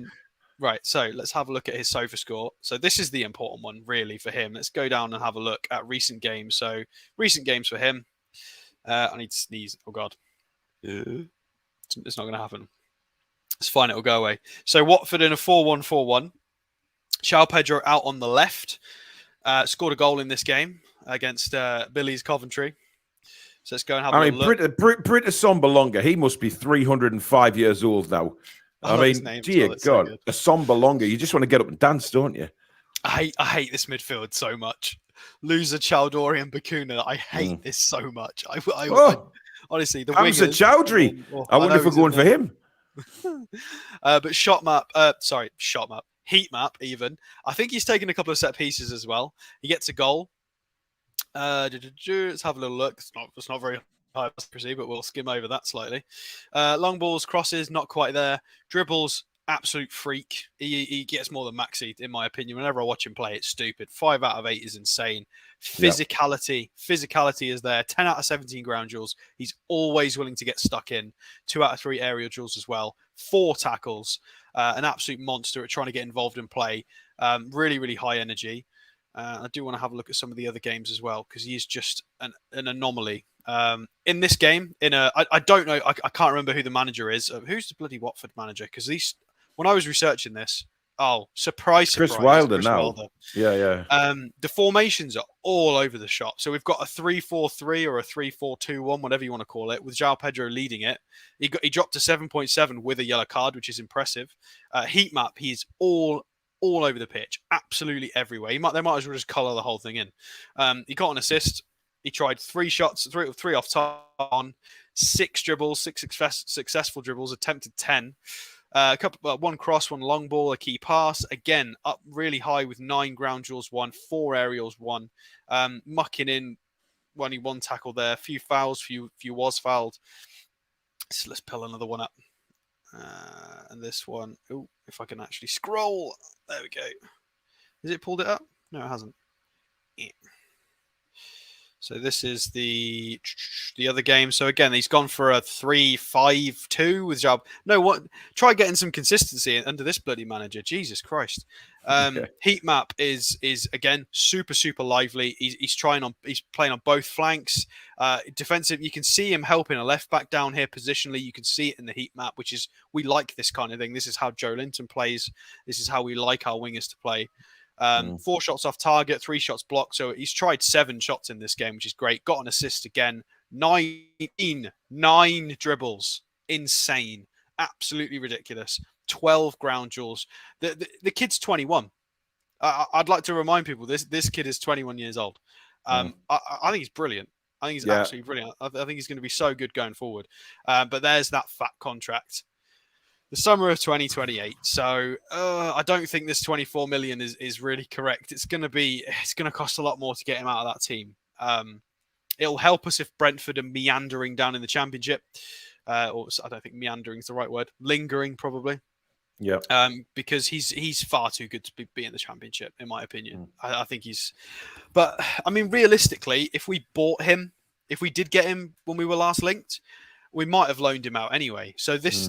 Right, so let's have a look at his SOFA score. So this is the important one, really, for him. Let's go down and have a look at recent games. So recent games for him. I need to sneeze. Oh, God. It's not going to happen. It's fine. It'll go away. So Watford in a 4-1-4-1. João Pedro out on the left. Scored a goal in this game against Billy's Coventry. So let's go and have a look. Brita Sombalonga, he must be 305 years old now. I mean, dear God, a Sombalonga, you just want to get up and dance, don't you? I hate this midfield so much. Loser, Chowdhury and Bakuna. I hate this so much. I honestly, the Hamza wingers. Chowdhury. I wonder if we're going for him. But heat map even. I think he's taken a couple of set pieces as well. He gets a goal. Let's have a little look. It's not very high accuracy, but we'll skim over that slightly. Long balls, crosses, not quite there. Dribbles, absolute freak. He gets more than Maxi, in my opinion. Whenever I watch him play, it's stupid. 5 out of 8 is insane. Physicality is there. 10 out of 17 ground duels. He's always willing to get stuck in. 2 out of 3 aerial duels as well. 4 tackles. An absolute monster at trying to get involved in play. Really, really high energy. I do want to have a look at some of the other games as well, because he is just an anomaly. In this game, I don't know, I can't remember who the manager is. Who's the bloody Watford manager? Because when I was researching this, surprise, Chris Wilder now. Wilder. Yeah. The formations are all over the shop. So we've got a 3-4-3 or a 3-4-2-1, whatever you want to call it, with João Pedro leading it. He dropped to 7.7 with a yellow card, which is impressive. Heat map, he's all over the pitch, absolutely everywhere. They might as well just colour the whole thing in. He got an assist. He tried 3 shots, three off target, 6 dribbles, 6 successful dribbles, attempted 10. One cross, 1 long ball, a key pass. Again, up really high with 9 ground duels, 1, 4 aerials, 1. Mucking in, only 1 tackle there. Few fouls, few was fouled. So let's pull another one up. And this one, if I can actually scroll, there we go. Has it pulled it up? No, it hasn't. Yeah. So this is the other game. So again, he's gone for a 3-5-2 with Job. No, what? Try getting some consistency under this bloody manager. Jesus Christ. Heat map is again super lively. He's playing on both flanks. Defensive, you can see him helping a left back down here positionally. You can see it in the heat map, which is, we like this kind of thing. This is how Joe Linton plays. This is how we like our wingers to play. 4 shots off target, 3 shots blocked. So he's tried 7 shots in this game, which is great. Got an assist again. 9 dribbles. Insane. Absolutely ridiculous. 12 ground duels. The kid's 21. I'd like to remind people this kid is 21 years old. I think he's brilliant. I think he's absolutely brilliant. I think he's going to be so good going forward. But there's that fat contract. The summer of 2028. So I don't think this 24 million is really correct. It's going to cost a lot more to get him out of that team. It'll help us if Brentford are meandering down in the Championship. Or I don't think meandering is the right word. Lingering, probably. Yeah. Because he's far too good to be in the Championship, in my opinion. I think he's. But I mean, realistically, if we bought him, if we did get him when we were last linked, we might have loaned him out anyway. So this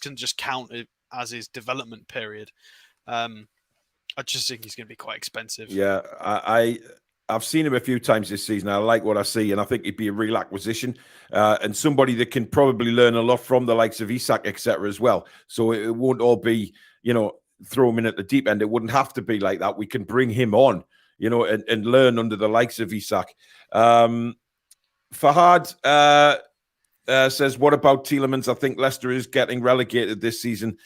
can just count as his development period. I just think he's going to be quite expensive. Yeah, I've seen him a few times this season. I like what I see, and I think he'd be a real acquisition and somebody that can probably learn a lot from the likes of Isak, etc. as well. So it won't all be, throw him in at the deep end. It wouldn't have to be like that. We can bring him on, and learn under the likes of Isak. Fahad says, what about Tielemans? I think Leicester is getting relegated this season.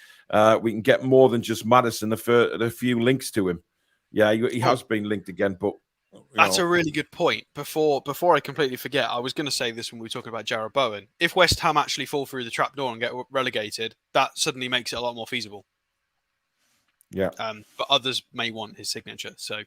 We can get more than just Maddison, a few links to him. Yeah, he has been linked again, but that's a really good point. Before I completely forget, I was going to say this when we were talking about Jarrod Bowen. If West Ham actually fall through the trapdoor and get relegated, that suddenly makes it a lot more feasible. Yeah. But others may want his signature. So,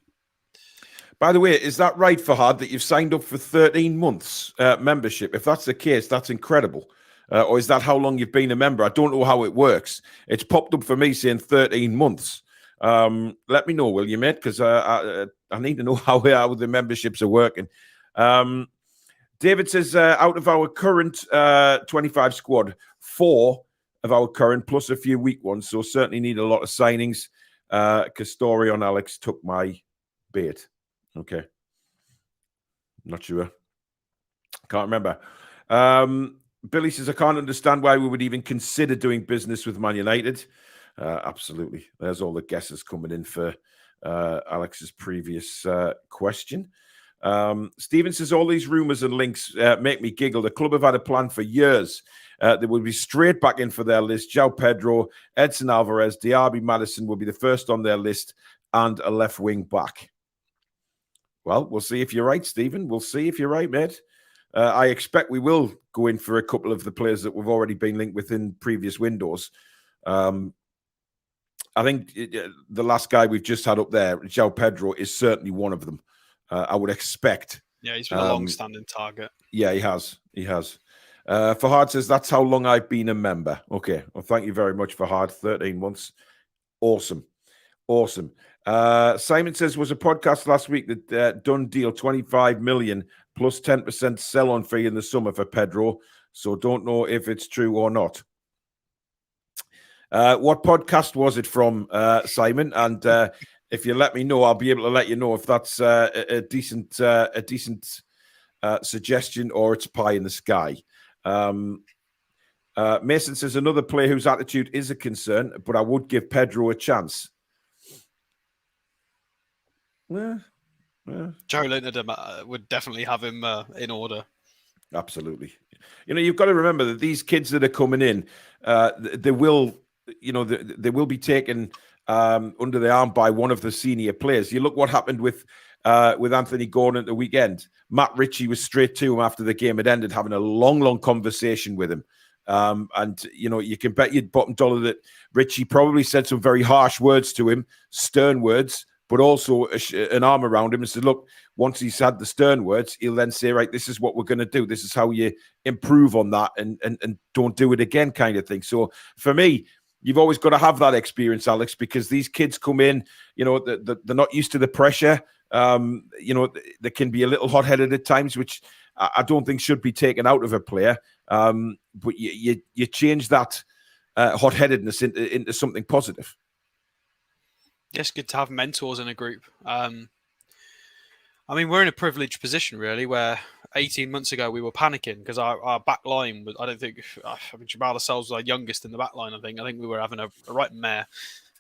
by the way, is that right, Fahad, that you've signed up for 13 months membership? If that's the case, that's incredible. Or is that how long you've been a member? I don't know how it works. It's popped up for me saying 13 months. Let me know, will you, mate? Because I need to know how the memberships are working. David says, out of our current 25 squad, 4 of our current plus a few weak ones, so certainly need a lot of signings. Castorion Alex took my bait. Okay. Not sure. Can't remember. Billy says, I can't understand why we would even consider doing business with Man United. Absolutely. There's all the guesses coming in for Alex's previous question. Stephen says, all these rumours and links make me giggle. The club have had a plan for years. They will be straight back in for their list. João Pedro, Edson Alvarez, Diaby Madison will be the first on their list, and a left wing back. Well, we'll see if you're right, Stephen. We'll see if you're right, mate. I expect we will go in for a couple of the players that we've already been linked with in previous windows. I think the last guy we've just had up there, João Pedro, is certainly one of them. I would expect. Yeah, he's been a long-standing target. Yeah, he has. He has. Fahad says, that's how long I've been a member. Okay. Well, thank you very much, Fahad. 13 months. Awesome. Awesome. Simon says, was a podcast last week that done deal 25 million plus 10% sell-on fee in the summer for Pedro. So don't know if it's true or not. What podcast was it from, Simon? And if you let me know, I'll be able to let you know if that's a decent suggestion or it's pie in the sky. Mason says, another player whose attitude is a concern, but I would give Pedro a chance. Joe Linton would definitely have him in order. Absolutely. You've got to remember that these kids that are coming in, they will be taken under the arm by one of the senior players. You look what happened with Anthony Gordon at the weekend. Matt Ritchie was straight to him after the game had ended, having a long conversation with him. And you can bet your bottom dollar that Ritchie probably said some very harsh words to him, stern words, but also an arm around him and said, look, once he's had the stern words, he'll then say, right, this is what we're going to do. This is how you improve on that and don't do it again kind of thing. So for me, you've always got to have that experience, Alex, because these kids come in, they're not used to the pressure. They can be a little hot-headed at times, which I don't think should be taken out of a player. But you change that hot-headedness into something positive. It's good to have mentors in a group. We're in a privileged position, really, where 18 months ago we were panicking because our back line was, Jamal Lascelles was our youngest in the back line, I think we were having a right mare.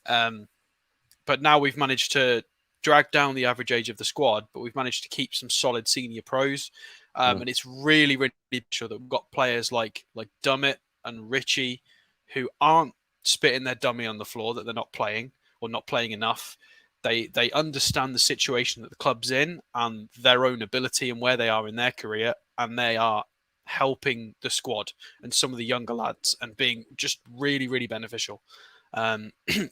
But now we've managed to drag down the average age of the squad, but we've managed to keep some solid senior pros. And it's really, really sure that we've got players like Dummett and Ritchie who aren't spitting their dummy on the floor that they're not playing or not playing enough. They understand the situation that the club's in and their own ability and where they are in their career, and they are helping the squad and some of the younger lads and being just really, really beneficial.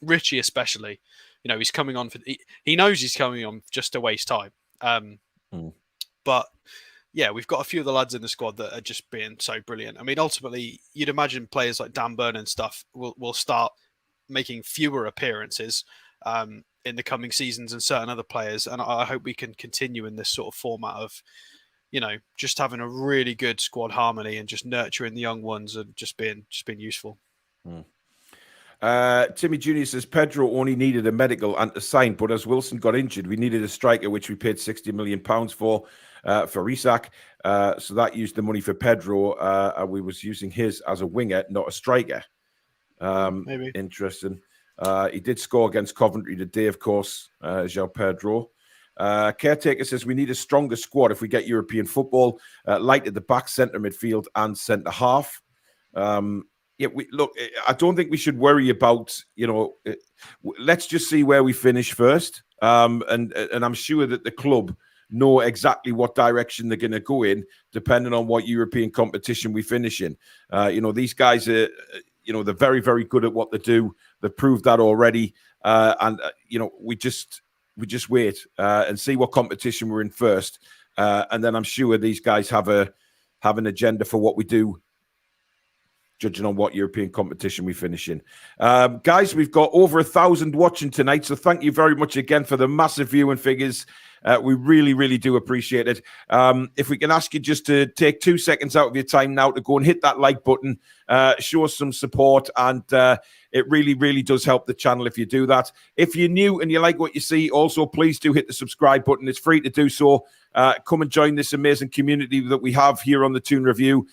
Ritchie especially, he's coming on he knows he's coming on just to waste time. But yeah, we've got a few of the lads in the squad that are just being so brilliant. Ultimately, you'd imagine players like Dan Burn and stuff will start making fewer appearances in the coming seasons, and certain other players. And I hope we can continue in this sort of format of, just having a really good squad harmony and just nurturing the young ones and just being useful. Timmy Jr. says Pedro only needed a medical and to sign, but as Wilson got injured, we needed a striker, which we paid £60 million for Isak. So that used the money for Pedro, and we was using his as a winger, not a striker. Maybe. Interesting. He did score against Coventry today, of course, João Pedro. Caretaker says we need a stronger squad if we get European football, light at the back, centre midfield and centre half. I don't think we should worry about, let's just see where we finish first. And I'm sure that the club know exactly what direction they're going to go in, depending on what European competition we finish in. These guys are, they're very, very good at what they do. They've proved that already. we just wait and see what competition we're in first, and then I'm sure these guys have an agenda for what we do, judging on what European competition we finish in. Guys, we've got over 1,000 watching tonight, so thank you very much again for the massive viewing figures. We really, really do appreciate it. If we can ask you just to take 2 seconds out of your time now to go and hit that like button, show us some support, and it really, really does help the channel if you do that. If you're new and you like what you see, also please do hit the subscribe button. It's free to do so. Come and join this amazing community that we have here on the Toon Review.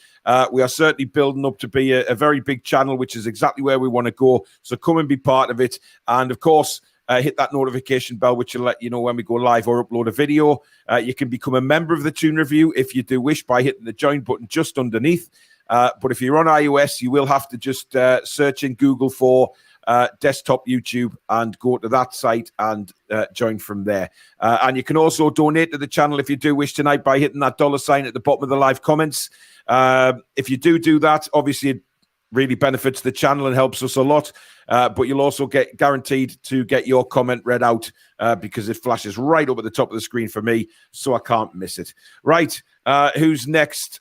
We are certainly building up to be a very big channel, which is exactly where we want to go. So come and be part of it. And of course, hit that notification bell, which will let you know when we go live or upload a video. You can become a member of the Toon Review if you do wish by hitting the join button just underneath. But if you're on iOS, you will have to just search in Google for desktop YouTube and go to that site and join from there. And you can also donate to the channel if you do wish tonight by hitting that $sign at the bottom of the live comments. If you do that, obviously it really benefits the channel and helps us a lot. But you'll also get guaranteed to get your comment read out because it flashes right up at the top of the screen for me, so I can't miss it. Right, who's next?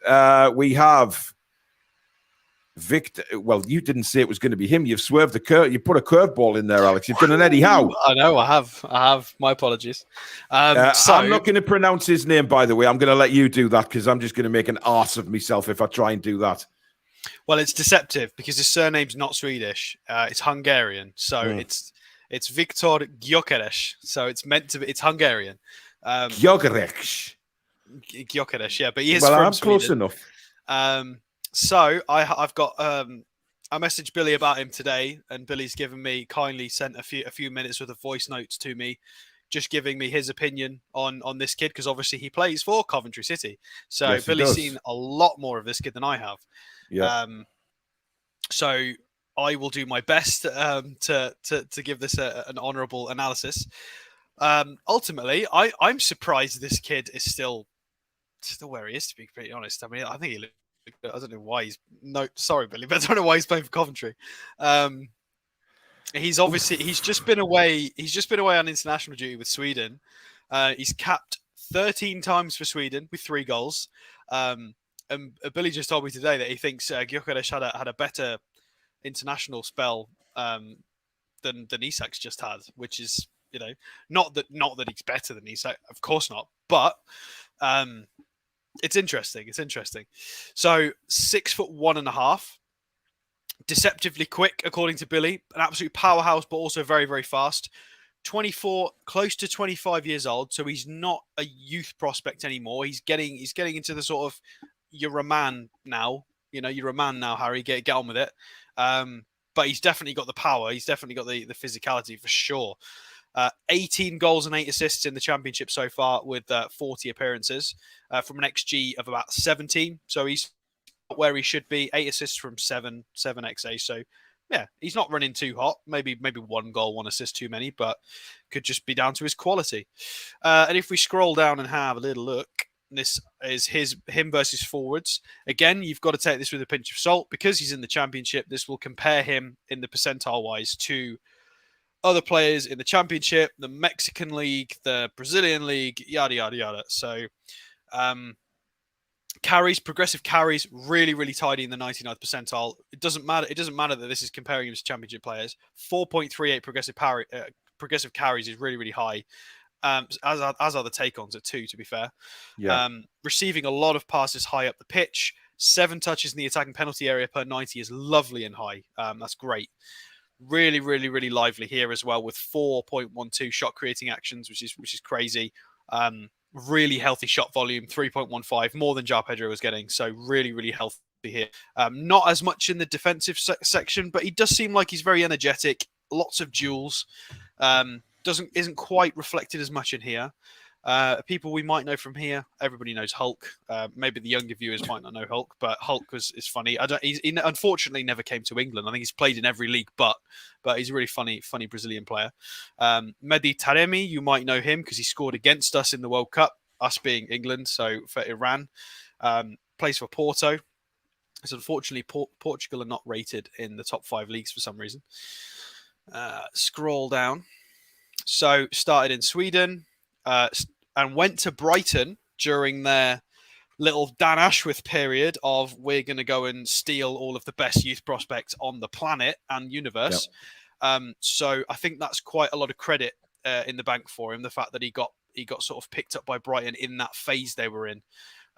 We have Victor. Well, you didn't say it was going to be him. You've swerved the curve. You put a curveball in there, Alex. You've done an Eddie Howe. I know. I have. My apologies. I'm not going to pronounce his name, by the way. I'm going to let you do that because I'm just going to make an arse of myself if I try and do that. Well, it's deceptive because his surname's not Swedish. It's Hungarian. So it's Viktor Gyökeres. So it's meant to be. It's Hungarian. Gyökeres, yeah, but he is from I'm Sweden. close enough. So I've got I messaged Billy about him today, and Billy's given me kindly sent a few minutes worth of voice notes to me, just giving me his opinion on this kid because obviously he plays for Coventry City. So yes, Billy's seen a lot more of this kid than I have. Yeah. So I will do my best to give this an honourable analysis. Ultimately, I'm surprised this kid is still where he is. To be pretty honest, I mean, I think he. I don't know why he's sorry, Billy, but I don't know why he's playing for Coventry. He's just been away. He's just been away on international duty with Sweden. He's capped 13 times for Sweden with 3 goals. And Billy just told me today that he thinks Gyökeres had a better international spell than Isak's just had, which is not that he's better than Isak, of course not, but. It's interesting. So 6'1.5", deceptively quick, according to Billy, an absolute powerhouse, but also very, very fast. 24, close to 25 years old, so he's not a youth prospect anymore. He's getting into the sort of you're a man now. You're a man now, Harry. Get on with it. But he's definitely got the power. He's definitely got the physicality for sure. 18 goals and 8 assists in the championship so far with 40 appearances from an XG of about 17. So he's where he should be. 8 assists from 7 XA. So yeah, he's not running too hot. Maybe 1 goal, 1 assist too many, but could just be down to his quality. And if we scroll down and have a little look, this is him versus forwards. Again, you've got to take this with a pinch of salt because he's in the championship. This will compare him in the percentile wise to other players in the championship, the Mexican league, the Brazilian league, yada, yada, yada. So progressive carries, really, really tidy in the 99th percentile. It doesn't matter that this is comparing him to championship players. 4.38 progressive carries is really, really high. As are the take-ons at 2, to be fair. Yeah. Receiving a lot of passes high up the pitch. 7 touches in the attacking penalty area per 90 is lovely and high. That's great. Really, really, really lively here as well with 4.12 shot creating actions, which is crazy. Really healthy shot volume, 3.15, more than João Pedro was getting. So really, really healthy here. Not as much in the defensive section, but he does seem like he's very energetic. Lots of duels. Isn't quite reflected as much in here. People we might know from here, everybody knows Hulk. Maybe the younger viewers might not know Hulk, but Hulk is funny. He unfortunately never came to England. I think he's played in every league, but he's a really funny Brazilian player. Mehdi Taremi, you might know him because he scored against us in the World Cup, us being England, so for Iran. Plays for Porto. So unfortunately, Portugal are not rated in the top 5 leagues for some reason. Scroll down. So started in Sweden and went to Brighton during their little Dan Ashworth period of we're going to go and steal all of the best youth prospects on the planet and universe. Yep. So I think that's quite a lot of credit in the bank for him. The fact that he got sort of picked up by Brighton in that phase they were in.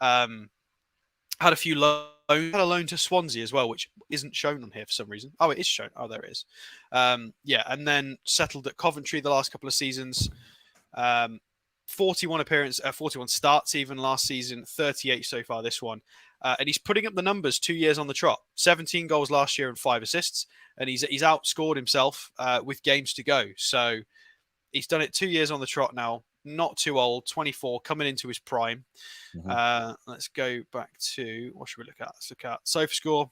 Had a few loans. Had a loan to Swansea as well, which isn't shown on here for some reason. Oh, it is shown. Oh, there it is. Yeah, and then settled at Coventry the last couple of seasons. 41 appearances, 41 starts even last season, 38 so far this one. And he's putting up the numbers 2 years on the trot. 17 goals last year and 5 assists. And he's outscored himself with games to go. So he's done it 2 years on the trot now. Not too old, 24, coming into his prime. Mm-hmm. Let's go back to, what should we look at? Let's look at SofaScore.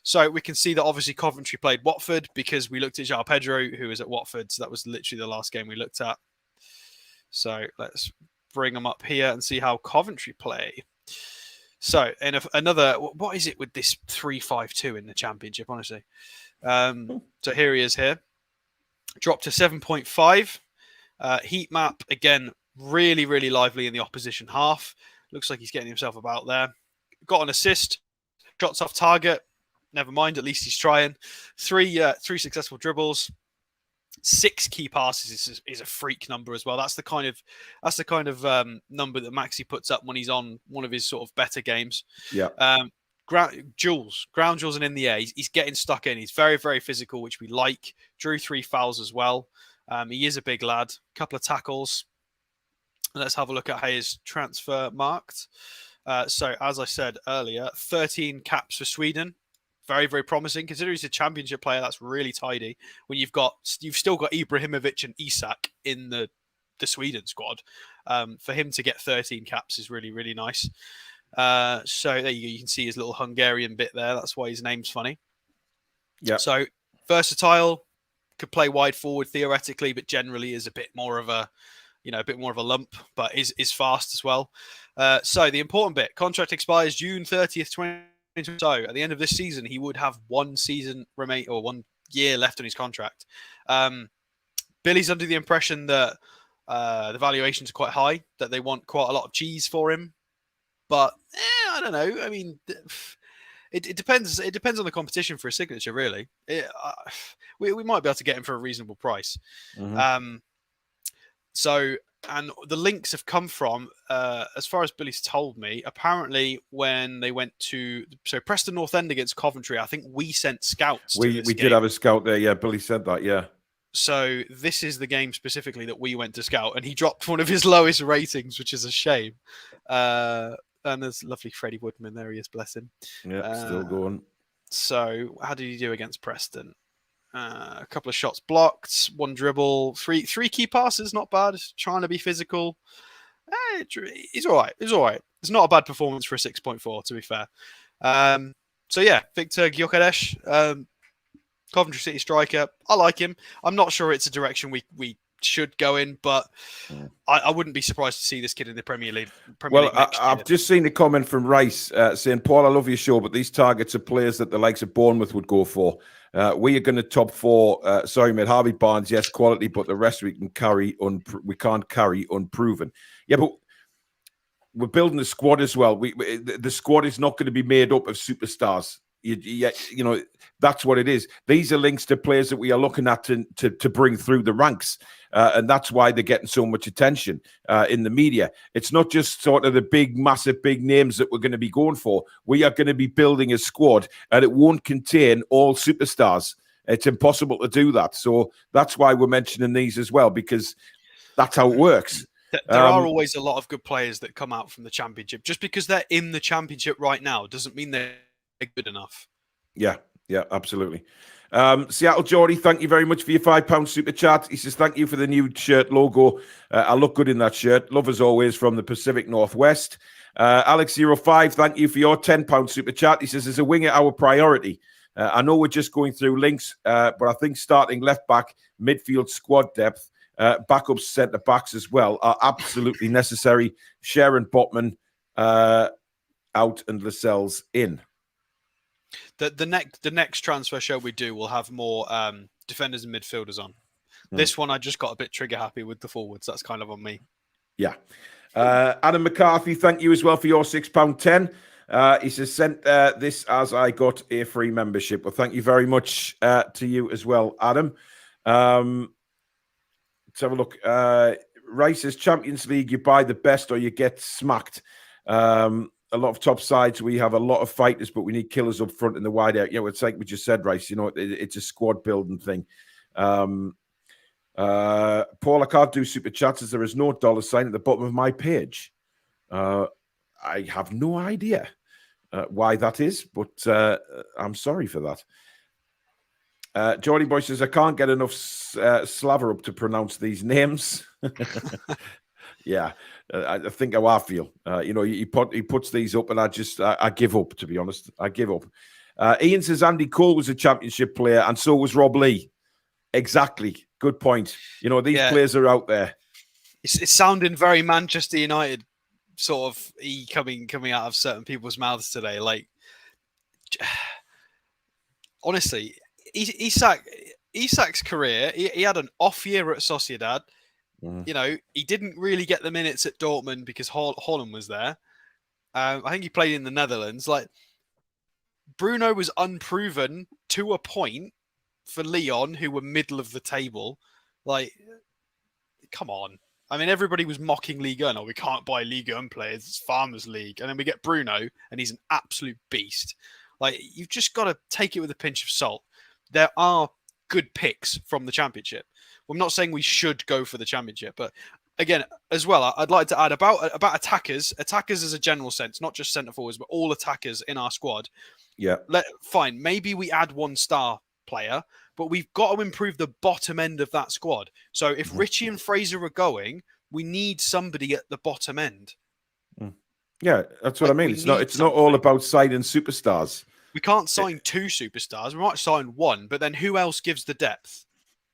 So we can see that obviously Coventry played Watford because we looked at João Pedro, who was at Watford. So that was literally the last game we looked at. So let's bring them up here and see how Coventry play. So, and another, what is it with this 3-5-2 in the Championship, honestly? So here he is here. Dropped to 7.5. Heat map, again, really, really lively in the opposition half. Looks like he's getting himself about there. Got an assist. Shots off target. Never mind, at least he's trying. Three successful dribbles. 6 key passes is a freak number as well. That's the kind of number that Maxi puts up when he's on one of his sort of better games. Yeah. Ground jewels, and in the air. He's getting stuck in. He's very, very physical, which we like. Drew 3 fouls as well. He is a big lad. Couple of tackles. Let's have a look at how his transfer marked. So, as I said earlier, 13 caps for Sweden. Very, very promising. Considering he's a Championship player, that's really tidy. When you've still got Ibrahimovic and Isak in the Sweden squad. For him to get 13 caps is really, really nice. So there you go. You can see his little Hungarian bit there. That's why his name's funny. Yeah. So versatile, could play wide forward theoretically, but generally is a bit more of a lump, but is fast as well. So the important bit: contract expires June 30th, 2020. So at the end of this season, he would have 1 year left on his contract. Billy's under the impression that the valuations are quite high, that they want quite a lot of cheese for him. But I don't know. I mean, it depends. It depends on the competition for a signature, really. We might be able to get him for a reasonable price. Mm-hmm. And the links have come from, as far as Billy's told me, apparently when they went to Preston North End against Coventry, I think we sent scouts. We did have a scout there. Yeah, Billy said that. Yeah. So this is the game specifically that we went to scout, and he dropped one of his lowest ratings, which is a shame. And there's lovely Freddie Woodman. There he is, bless him. Yeah, still going. So how did he do against Preston? A couple of shots blocked, 1 dribble, three key passes, not bad. Trying to be physical. He's all right. It's not a bad performance for a 6.4, to be fair. So yeah, Victor Gyökeres, Coventry City striker. I like him. I'm not sure it's a direction we should go in, but I wouldn't be surprised to see this kid in the Premier League. I've just seen a comment from Rice saying, Paul, I love your show, but these targets are players that the likes of Bournemouth would go for. We are going to top 4. Sorry, mate. Harvey Barnes, yes, quality, but the rest we can't carry unproven. Yeah, but we're building a squad as well. The squad is not going to be made up of superstars. You know, that's what it is. These are links to players that we are looking at to bring through the ranks. And that's why they're getting so much attention in the media. It's not just sort of the massive names that we're going to be going for. We are going to be building a squad, and it won't contain all superstars. It's impossible to do that. So that's why we're mentioning these as well, because that's how it works. There are always a lot of good players that come out from the Championship. Just because they're in the Championship right now doesn't mean they're good enough. Yeah, absolutely. Seattle Geordie, thank you very much for your £5 super chat. He says, thank you for the new shirt logo. I look good in that shirt. Love as always from the Pacific Northwest. Alex05, thank you for your £10 super chat. He says, is a winger our priority? I know we're just going through links, but I think starting left back, midfield squad depth, backup centre backs as well are absolutely necessary. Sharon Botman out and Lascelles in. The next transfer show we do will have more defenders and midfielders on. This one, I just got a bit trigger happy with the forwards. That's kind of on me. Yeah. Adam McCarthy, thank you as well for your £6.10. He says, sent this as I got a free membership. Well, thank you very much to you as well, Adam. Let's have a look. Rice says, Champions League, you buy the best or you get smacked. A lot of top sides, we have a lot of fighters, but we need killers up front in the wide area. You know, it's like we just said, Rice, you know, it's a squad building thing. Paul, I can't do super chats as there is no $sign at the bottom of my page. I have no idea why that is, but I'm sorry for that. Geordie Boy says, I can't get enough slaver up to pronounce these names. Yeah, I think how I feel. You know, he puts these up and I give up, to be honest. I give up. Ian says, Andy Cole was a championship player and so was Rob Lee. Exactly. Good point. You know, these players are out there. It's sounding very Manchester United sort of coming out of certain people's mouths today. Like, honestly, Isak's career, he had an off year at Sociedad. You know, he didn't really get the minutes at Dortmund because Holland was there. I think he played in the Netherlands. Like, Bruno was unproven to a point for Lyon, who were middle of the table. Like, come on. I mean, everybody was mocking Ligue 1. Oh, we can't buy Ligue 1 players. It's Farmers League. And then we get Bruno, and he's an absolute beast. Like, you've just got to take it with a pinch of salt. There are good picks from the Championship. I'm not saying we should go for the Championship, but again, as well, I'd like to add about attackers as a general sense, not just centre forwards, but all attackers in our squad. Yeah. Fine. Maybe we add one star player, but we've got to improve the bottom end of that squad. So if Richie and Fraser are going, we need somebody at the bottom end. Yeah, that's what I mean. It's not all about signing superstars. We can't sign two superstars. We might sign one, but then who else gives the depth?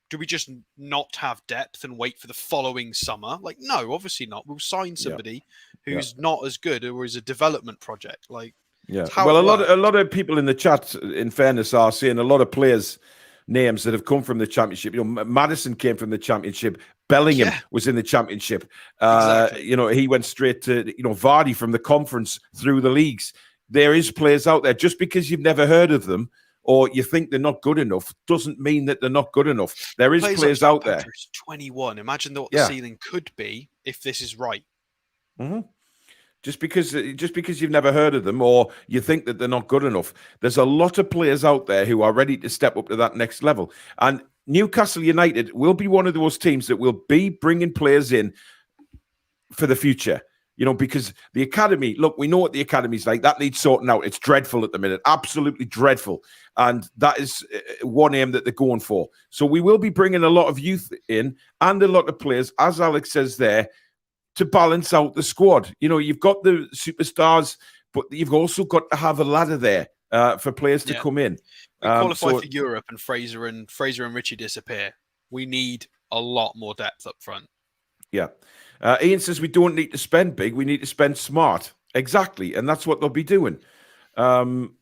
Do we just not have depth and wait for the following summer? Like, no, obviously not. We'll sign somebody who's not as good or is a development project. Like, well, a lot of people in the chat, in fairness, are saying a lot of players' names that have come from the Championship. You know, Maddison came from the Championship. Bellingham was in the Championship. Exactly. You know, he went straight to, you know, Vardy from the conference through the leagues. There is players out there. Just because you've never heard of them or you think they're not good enough doesn't mean that they're not good enough. There is players like out there. 21. Imagine what the ceiling could be if this is right. Just because you've never heard of them or you think that they're not good enough, there's a lot of players out there who are ready to step up to that next level. And Newcastle United will be one of those teams that will be bringing players in for the future. You know, because the academy, look, we know what the academy's like. That needs sorting out. It's dreadful at the minute. Absolutely dreadful. And that is one aim that they're going for. So we will be bringing a lot of youth in and a lot of players, as Alex says there, to balance out the squad. You know, you've got the superstars, but you've also got to have a ladder there for players to come in. We qualify for Europe and Fraser and Richie disappear. We need a lot more depth up front. Yeah. Ian says we don't need to spend big. We need to spend smart. Exactly. And that's what they'll be doing. Clarky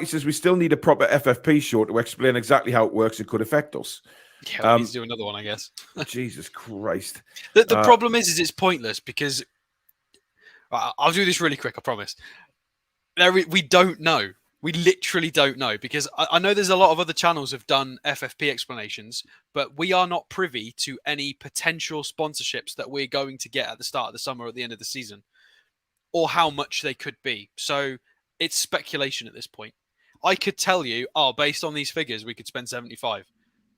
says we still need a proper FFP show to explain exactly how it works and could affect us. Yeah, we need to do another one, I guess. Jesus Christ. The problem is it's pointless because I'll do this really quick, I promise. We don't know. We literally don't know because I know there's a lot of other channels have done FFP explanations, but we are not privy to any potential sponsorships that we're going to get at the start of the summer or at the end of the season or how much they could be. So it's speculation at this point. I could tell you, based on these figures, we could spend 75,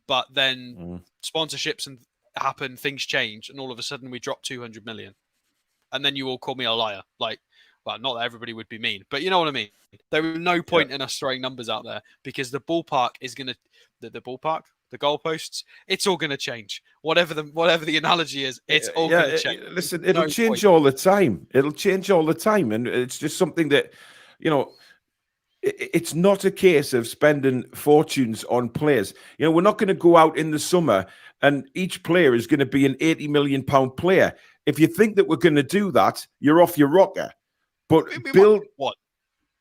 but then sponsorships and happen, things change, and all of a sudden we drop 200 million. And then you all call me a liar. Like, well, not that everybody would be mean, but you know what I mean? There is no point in us throwing numbers out there because the ballpark is going to, the goalposts, it's all going to change. Whatever the analogy is, it's all going to change. Listen, it'll change all the time. It'll change all the time. And it's just something that, you know, it's not a case of spending fortunes on players. You know, we're not going to go out in the summer and each player is going to be an £80 million player. If you think that we're going to do that, you're off your rocker. But build what?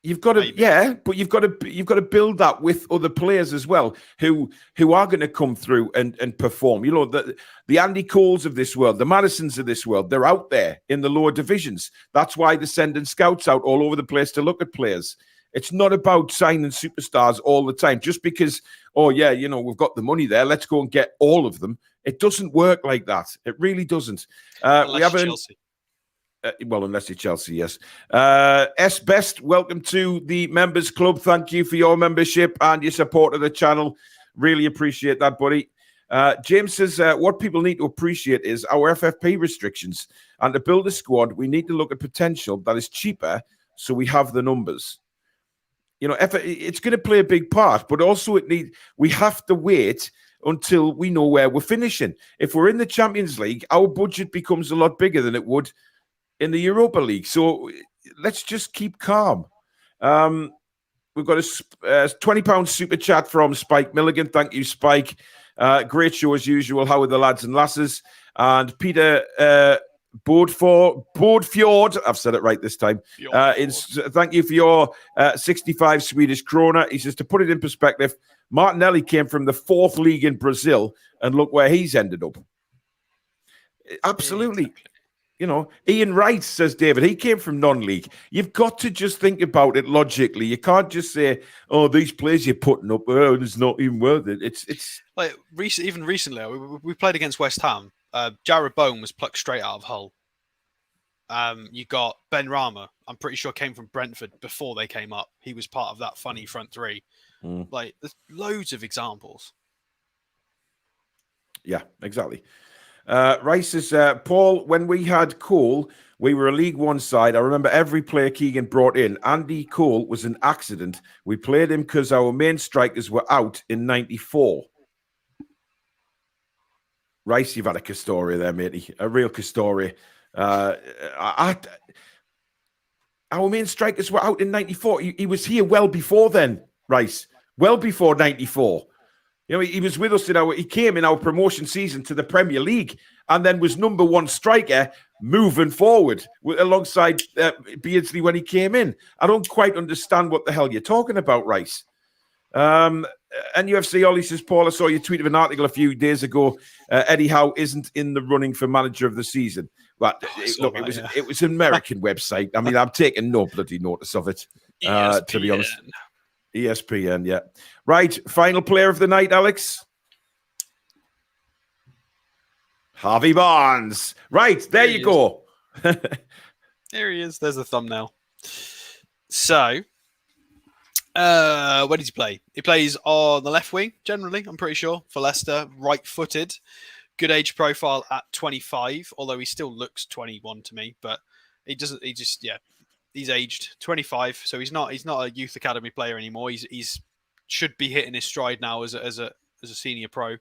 You've got to, but you've got to build that with other players as well who are going to come through and perform. You know, the Andy Coles of this world, the Madisons of this world, they're out there in the lower divisions. That's why they're sending scouts out all over the place to look at players. It's not about signing superstars all the time just because, we've got the money there. Let's go and get all of them. It doesn't work like that. It really doesn't. Unless you're Chelsea. Unless you're Chelsea, yes. S Best, welcome to the Members Club. Thank you for your membership and your support of the channel. Really appreciate that, buddy. James says, what people need to appreciate is our FFP restrictions. And to build a squad, we need to look at potential that is cheaper so we have the numbers. You know, it's going to play a big part, but also we have to wait until we know where we're finishing. If we're in the Champions League, our budget becomes a lot bigger than it would in the Europa League. So let's just keep calm. We've got a £20 super chat from Spike Milligan. Thank you, Spike. Great show as usual. How are the lads and lasses? And Peter Bordfjord, I've said it right this time. Thank you for your 65 Swedish krona. He says, to put it in perspective, Martinelli came from the 4th league in Brazil, and look where he's ended up. Absolutely. Exactly. You know, Ian Wright, says David, he came from non-league. You've got to just think about it logically. You can't just say, oh, these players you're putting up, it's not even worth it. It's like recently, we played against West Ham. Jarrod Bowen was plucked straight out of Hull. You got Ben Rama, I'm pretty sure came from Brentford before they came up. He was part of that funny front three. Like, there's loads of examples. Yeah, exactly. Rice says, Paul, when we had Cole, we were a League One side. I remember every player Keegan brought in. Andy Cole was an accident. We played him because our main strikers were out in 94. Rice, you've had a Castoria there, matey. A real Castoria. Our main strikers were out in 94. He was here well before then, Rice. Well before 94. You know, he was with us he came in our promotion season to the Premier League and then was number 1 striker moving forward alongside Beardsley when he came in. I don't quite understand what the hell you're talking about, Rice. NUFC Ollie says, Paul, I saw you tweet of an article a few days ago. Eddie Howe isn't in the running for manager of the season. But it was an American website. I mean, I'm taking no bloody notice of it, to be honest. ESPN, yeah. Right, final player of the night, Alex. Harvey Barnes. Right, there you go. There he is. There's the thumbnail. So, where does he play? He plays on the left wing, generally, I'm pretty sure, for Leicester. Right-footed. Good age profile at 25, although he still looks 21 to me. But he's aged 25, so he's not a youth academy player anymore. He's should be hitting his stride now as a senior pro.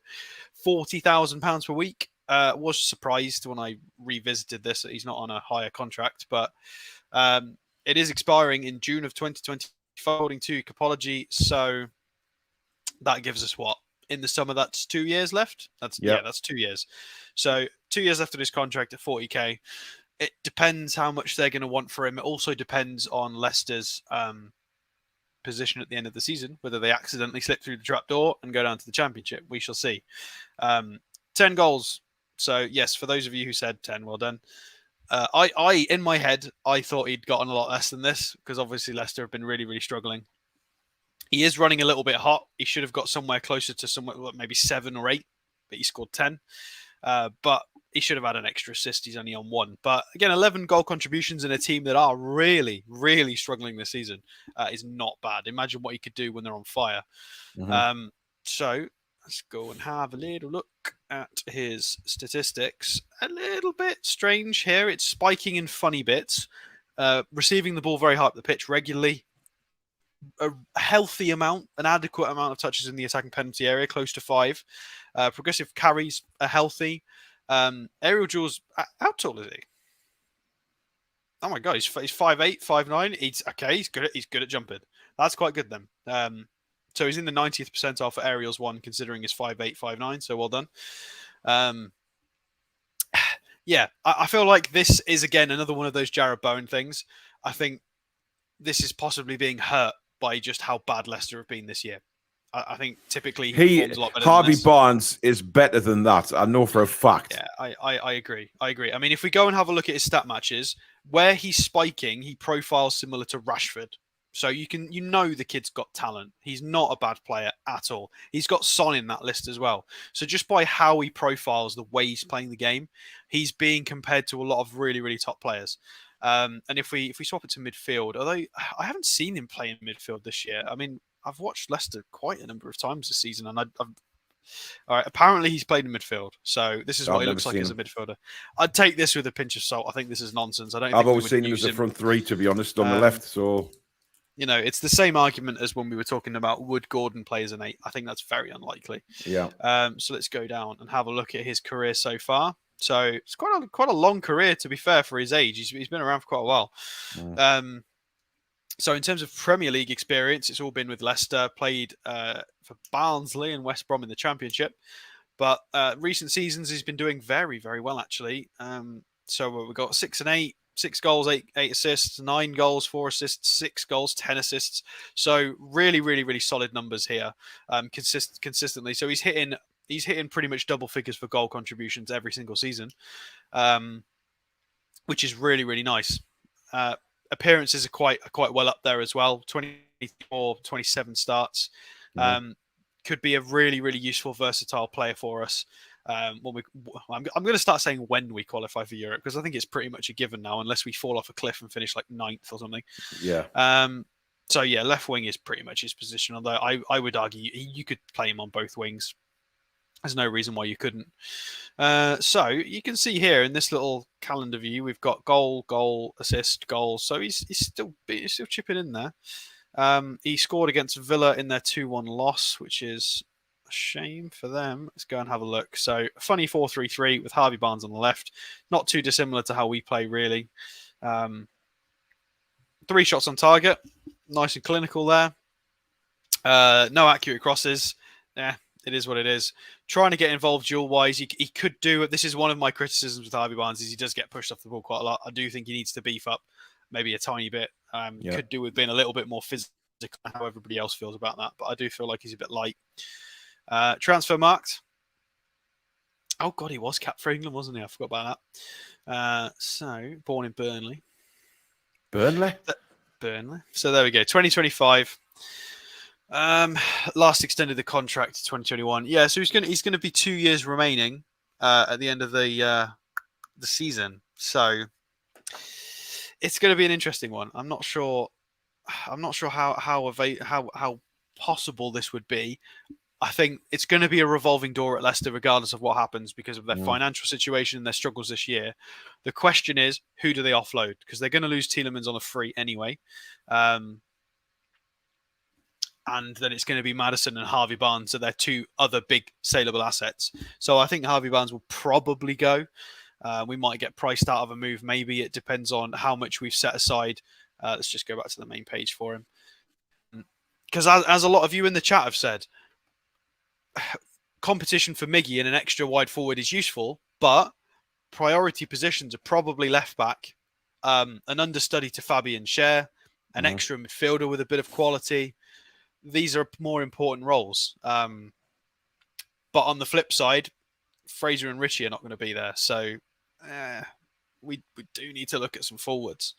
£40,000 per week. Was surprised when I revisited this that he's not on a higher contract, but it is expiring in June of 2020, according to Capology. So that gives us what? In the summer, that's 2 years left. That's 2 years. So 2 years left of his contract at 40k. It depends how much they're going to want for him. It also depends on Leicester's position at the end of the season, whether they accidentally slip through the trapdoor and go down to the Championship. We shall see. 10 goals. So, yes, for those of you who said 10, well done. I in my head, I thought he'd gotten a lot less than this because obviously Leicester have been really, really struggling. He is running a little bit hot. He should have got somewhere closer to maybe 7 or 8, but he scored 10. But he should have had an extra assist. He's only on 1. But again, 11 goal contributions in a team that are really, really struggling this season is not bad. Imagine what he could do when they're on fire. Mm-hmm. So let's go and have a little look at his statistics. A little bit strange here. It's spiking in funny bits. Receiving the ball very high up the pitch regularly. A healthy amount, an adequate amount of touches in the attacking penalty area, close to 5. Progressive carries are healthy. Aerial duels, how tall is he? Oh my god, he's 5'8", 5'9". He's good at jumping. That's quite good then. So he's in the 90th percentile for aerials 1, considering he's 5'8", 5'9". So well done. Yeah, I feel like this is again another one of those Jarrod Bowen things. I think this is possibly being hurt by just how bad Leicester have been this year. I think typically he performs a lot better Harvey than Barnes is better than that. I know for a fact. Yeah, I agree. I agree. I mean, if we go and have a look at his stat matches, where he's spiking, he profiles similar to Rashford. So you know the kid's got talent. He's not a bad player at all. He's got Son in that list as well. So just by how he profiles, the way he's playing the game, he's being compared to a lot of really, really top players. And if we swap it to midfield, although I haven't seen him play in midfield this year. I mean, I've watched Leicester quite a number of times this season, and I've all right. Apparently, he's played in midfield, so this is what he looks like as a midfielder. I'd take this with a pinch of salt. I think this is nonsense. I've always seen him as a front three, to be honest, on the left. So, it's the same argument as when we were talking about would Gordon play as an 8. I think that's very unlikely. Yeah. So let's go down and have a look at his career so far. So it's quite a long career, to be fair, for his age. He's been around for quite a while. Mm. So in terms of Premier League experience, it's all been with Leicester, played for Barnsley and West Brom in the Championship. But recent seasons, he's been doing very, very well, actually. So we've got 6 and 8, 6 goals, 8 assists, 9 goals, 4 assists, 6 goals, 10 assists. So really, really, really solid numbers here consistently. So he's hitting pretty much double figures for goal contributions every single season, which is really, really nice. Appearances are quite well up there as well. 24, 27 starts. Could be a really, really useful, versatile player for us. I'm going to start saying when we qualify for Europe, because I think it's pretty much a given now, unless we fall off a cliff and finish like 9th or something. Yeah. So yeah, left wing is pretty much his position. Although I would argue you could play him on both wings. There's no reason why you couldn't. So you can see here in this little calendar view, we've got goal, assist, goal. So he's still chipping in there. He scored against Villa in their 2-1 loss, which is a shame for them. Let's go and have a look. So funny 4-3-3 with Harvey Barnes on the left. Not too dissimilar to how we play, really. 3 shots on target. Nice and clinical there. No accurate crosses. Yeah, it is what it is. Trying to get involved duel-wise, he could do it. This is one of my criticisms with Harvey Barnes, is he does get pushed off the ball quite a lot. I do think he needs to beef up maybe a tiny bit. Could do with being a little bit more physical, how everybody else feels about that. But I do feel like he's a bit light. Transfer marked. Oh, God, he was capped for England, wasn't he? I forgot about that. So, born in Burnley. Burnley? Burnley. So there we go. 2025. Last extended the contract to 2021. Yeah, so he's gonna be 2 years remaining at the end of the season. So it's going to be an interesting one. I'm not sure how possible this would be. I think it's going to be a revolving door at Leicester, regardless of what happens, because of their financial situation and their struggles this year. The question is, who do they offload? Because they're going to lose Tielemans on a free anyway. And then it's going to be Maddison and Harvey Barnes, so they're 2 other big saleable assets. So I think Harvey Barnes will probably go. We might get priced out of a move. Maybe it depends on how much we've set aside. Let's just go back to the main page for him. Because as a lot of you in the chat have said, competition for Miggy and an extra wide forward is useful, but priority positions are probably left back, an understudy to Fabian Schär, an extra midfielder with a bit of quality. These are more important roles. But on the flip side, Fraser and Ritchie are not going to be there. So we do need to look at some forwards.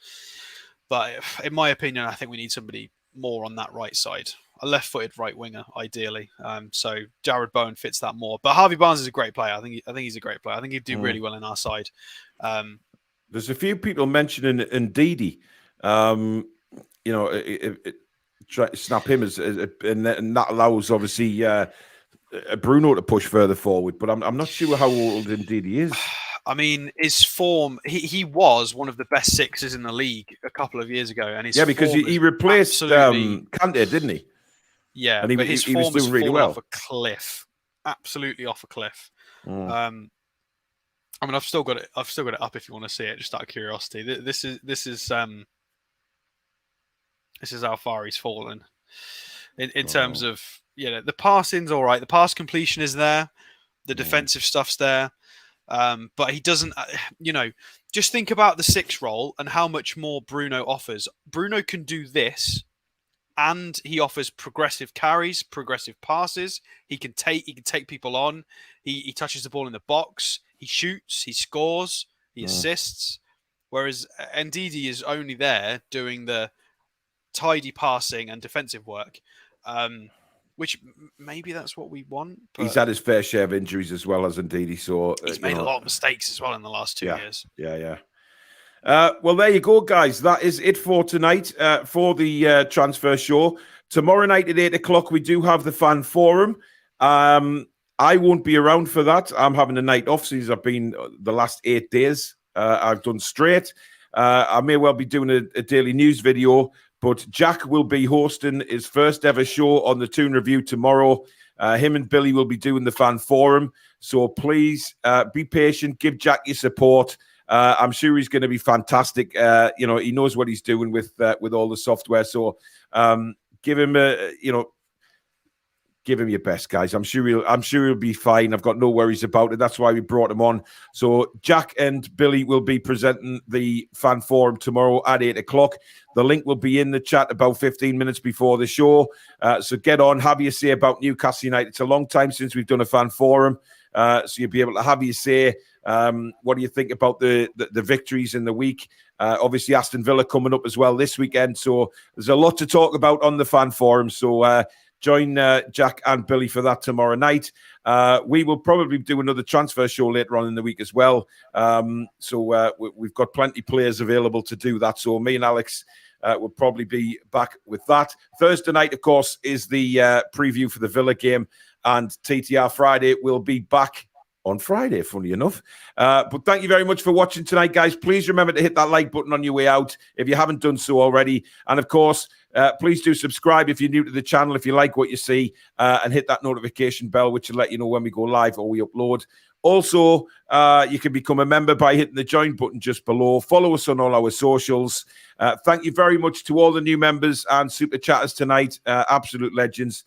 But in my opinion, I think we need somebody more on that right side. A left-footed right winger, ideally. So Jared Bowen fits that more. But Harvey Barnes is a great player. I think he's a great player. I think he'd do really well in our side. There's a few people mentioning Ndidi. Try to snap him and that allows obviously Bruno to push further forward. But I'm not sure how old Ndidi is. I mean, his form, he was one of the best 6s in the league a couple of years ago. And because he replaced Kante, didn't he? Yeah, and his he was doing really well. Off a cliff, absolutely off a cliff. I mean, I've still got it up if you want to see it, just out of curiosity. This is how far he's fallen in terms of the passing's all right. The pass completion is there. The defensive stuff's there. But he doesn't, just think about the 6 role and how much more Bruno offers. Bruno can do this, and he offers progressive carries, progressive passes. He can take people on. He touches the ball in the box. He shoots. He scores. He assists. Whereas Ndidi is only there doing the tidy passing and defensive work, which maybe that's what we want. But he's had his fair share of injuries as well as Ndidi. So he's made a lot of mistakes as well in the last 2 years. Yeah. Well, there you go, guys. That is it for tonight for the transfer show. Tomorrow night at 8 o'clock, we do have the fan forum. I won't be around for that. I'm having a night off since I've been the last 8 days. I've done straight. I may well be doing a daily news video, but Jack will be hosting his first ever show on the Toon Review tomorrow. Him and Billy will be doing the fan forum. So please be patient. Give Jack your support. I'm sure he's going to be fantastic. He knows what he's doing with all the software. So give him give him your best, guys. I'm sure he'll be fine. I've got no worries about it. That's why we brought him on. So Jack and Billy will be presenting the fan forum tomorrow at 8 o'clock. The link will be in the chat about 15 minutes before the show. So get on, have your say about Newcastle United. It's a long time since we've done a fan forum. So you'll be able to have your say. What do you think about the victories in the week? Obviously, Aston Villa coming up as well this weekend. So there's a lot to talk about on the fan forum. So join Jack and Billy for that tomorrow night. We will probably do another transfer show later on in the week as well. So we've got plenty of players available to do that. So me and Alex will probably be back with that. Thursday night, of course, is the preview for the Villa game. And TTR Friday will be back on Friday, funny enough. But thank you very much for watching tonight, guys. Please remember to hit that like button on your way out if you haven't done so already. And of course, please do subscribe if you're new to the channel, if you like what you see, and hit that notification bell, which will let you know when we go live or we upload. Also, you can become a member by hitting the join button just below. Follow us on all our socials. Thank you very much to all the new members and super chatters tonight. Absolute legends.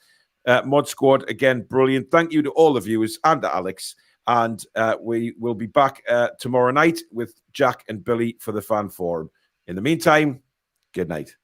Mod Squad, again, brilliant. Thank you to all the viewers and to Alex. And we will be back tomorrow night with Jack and Billy for the fan forum. In the meantime, good night.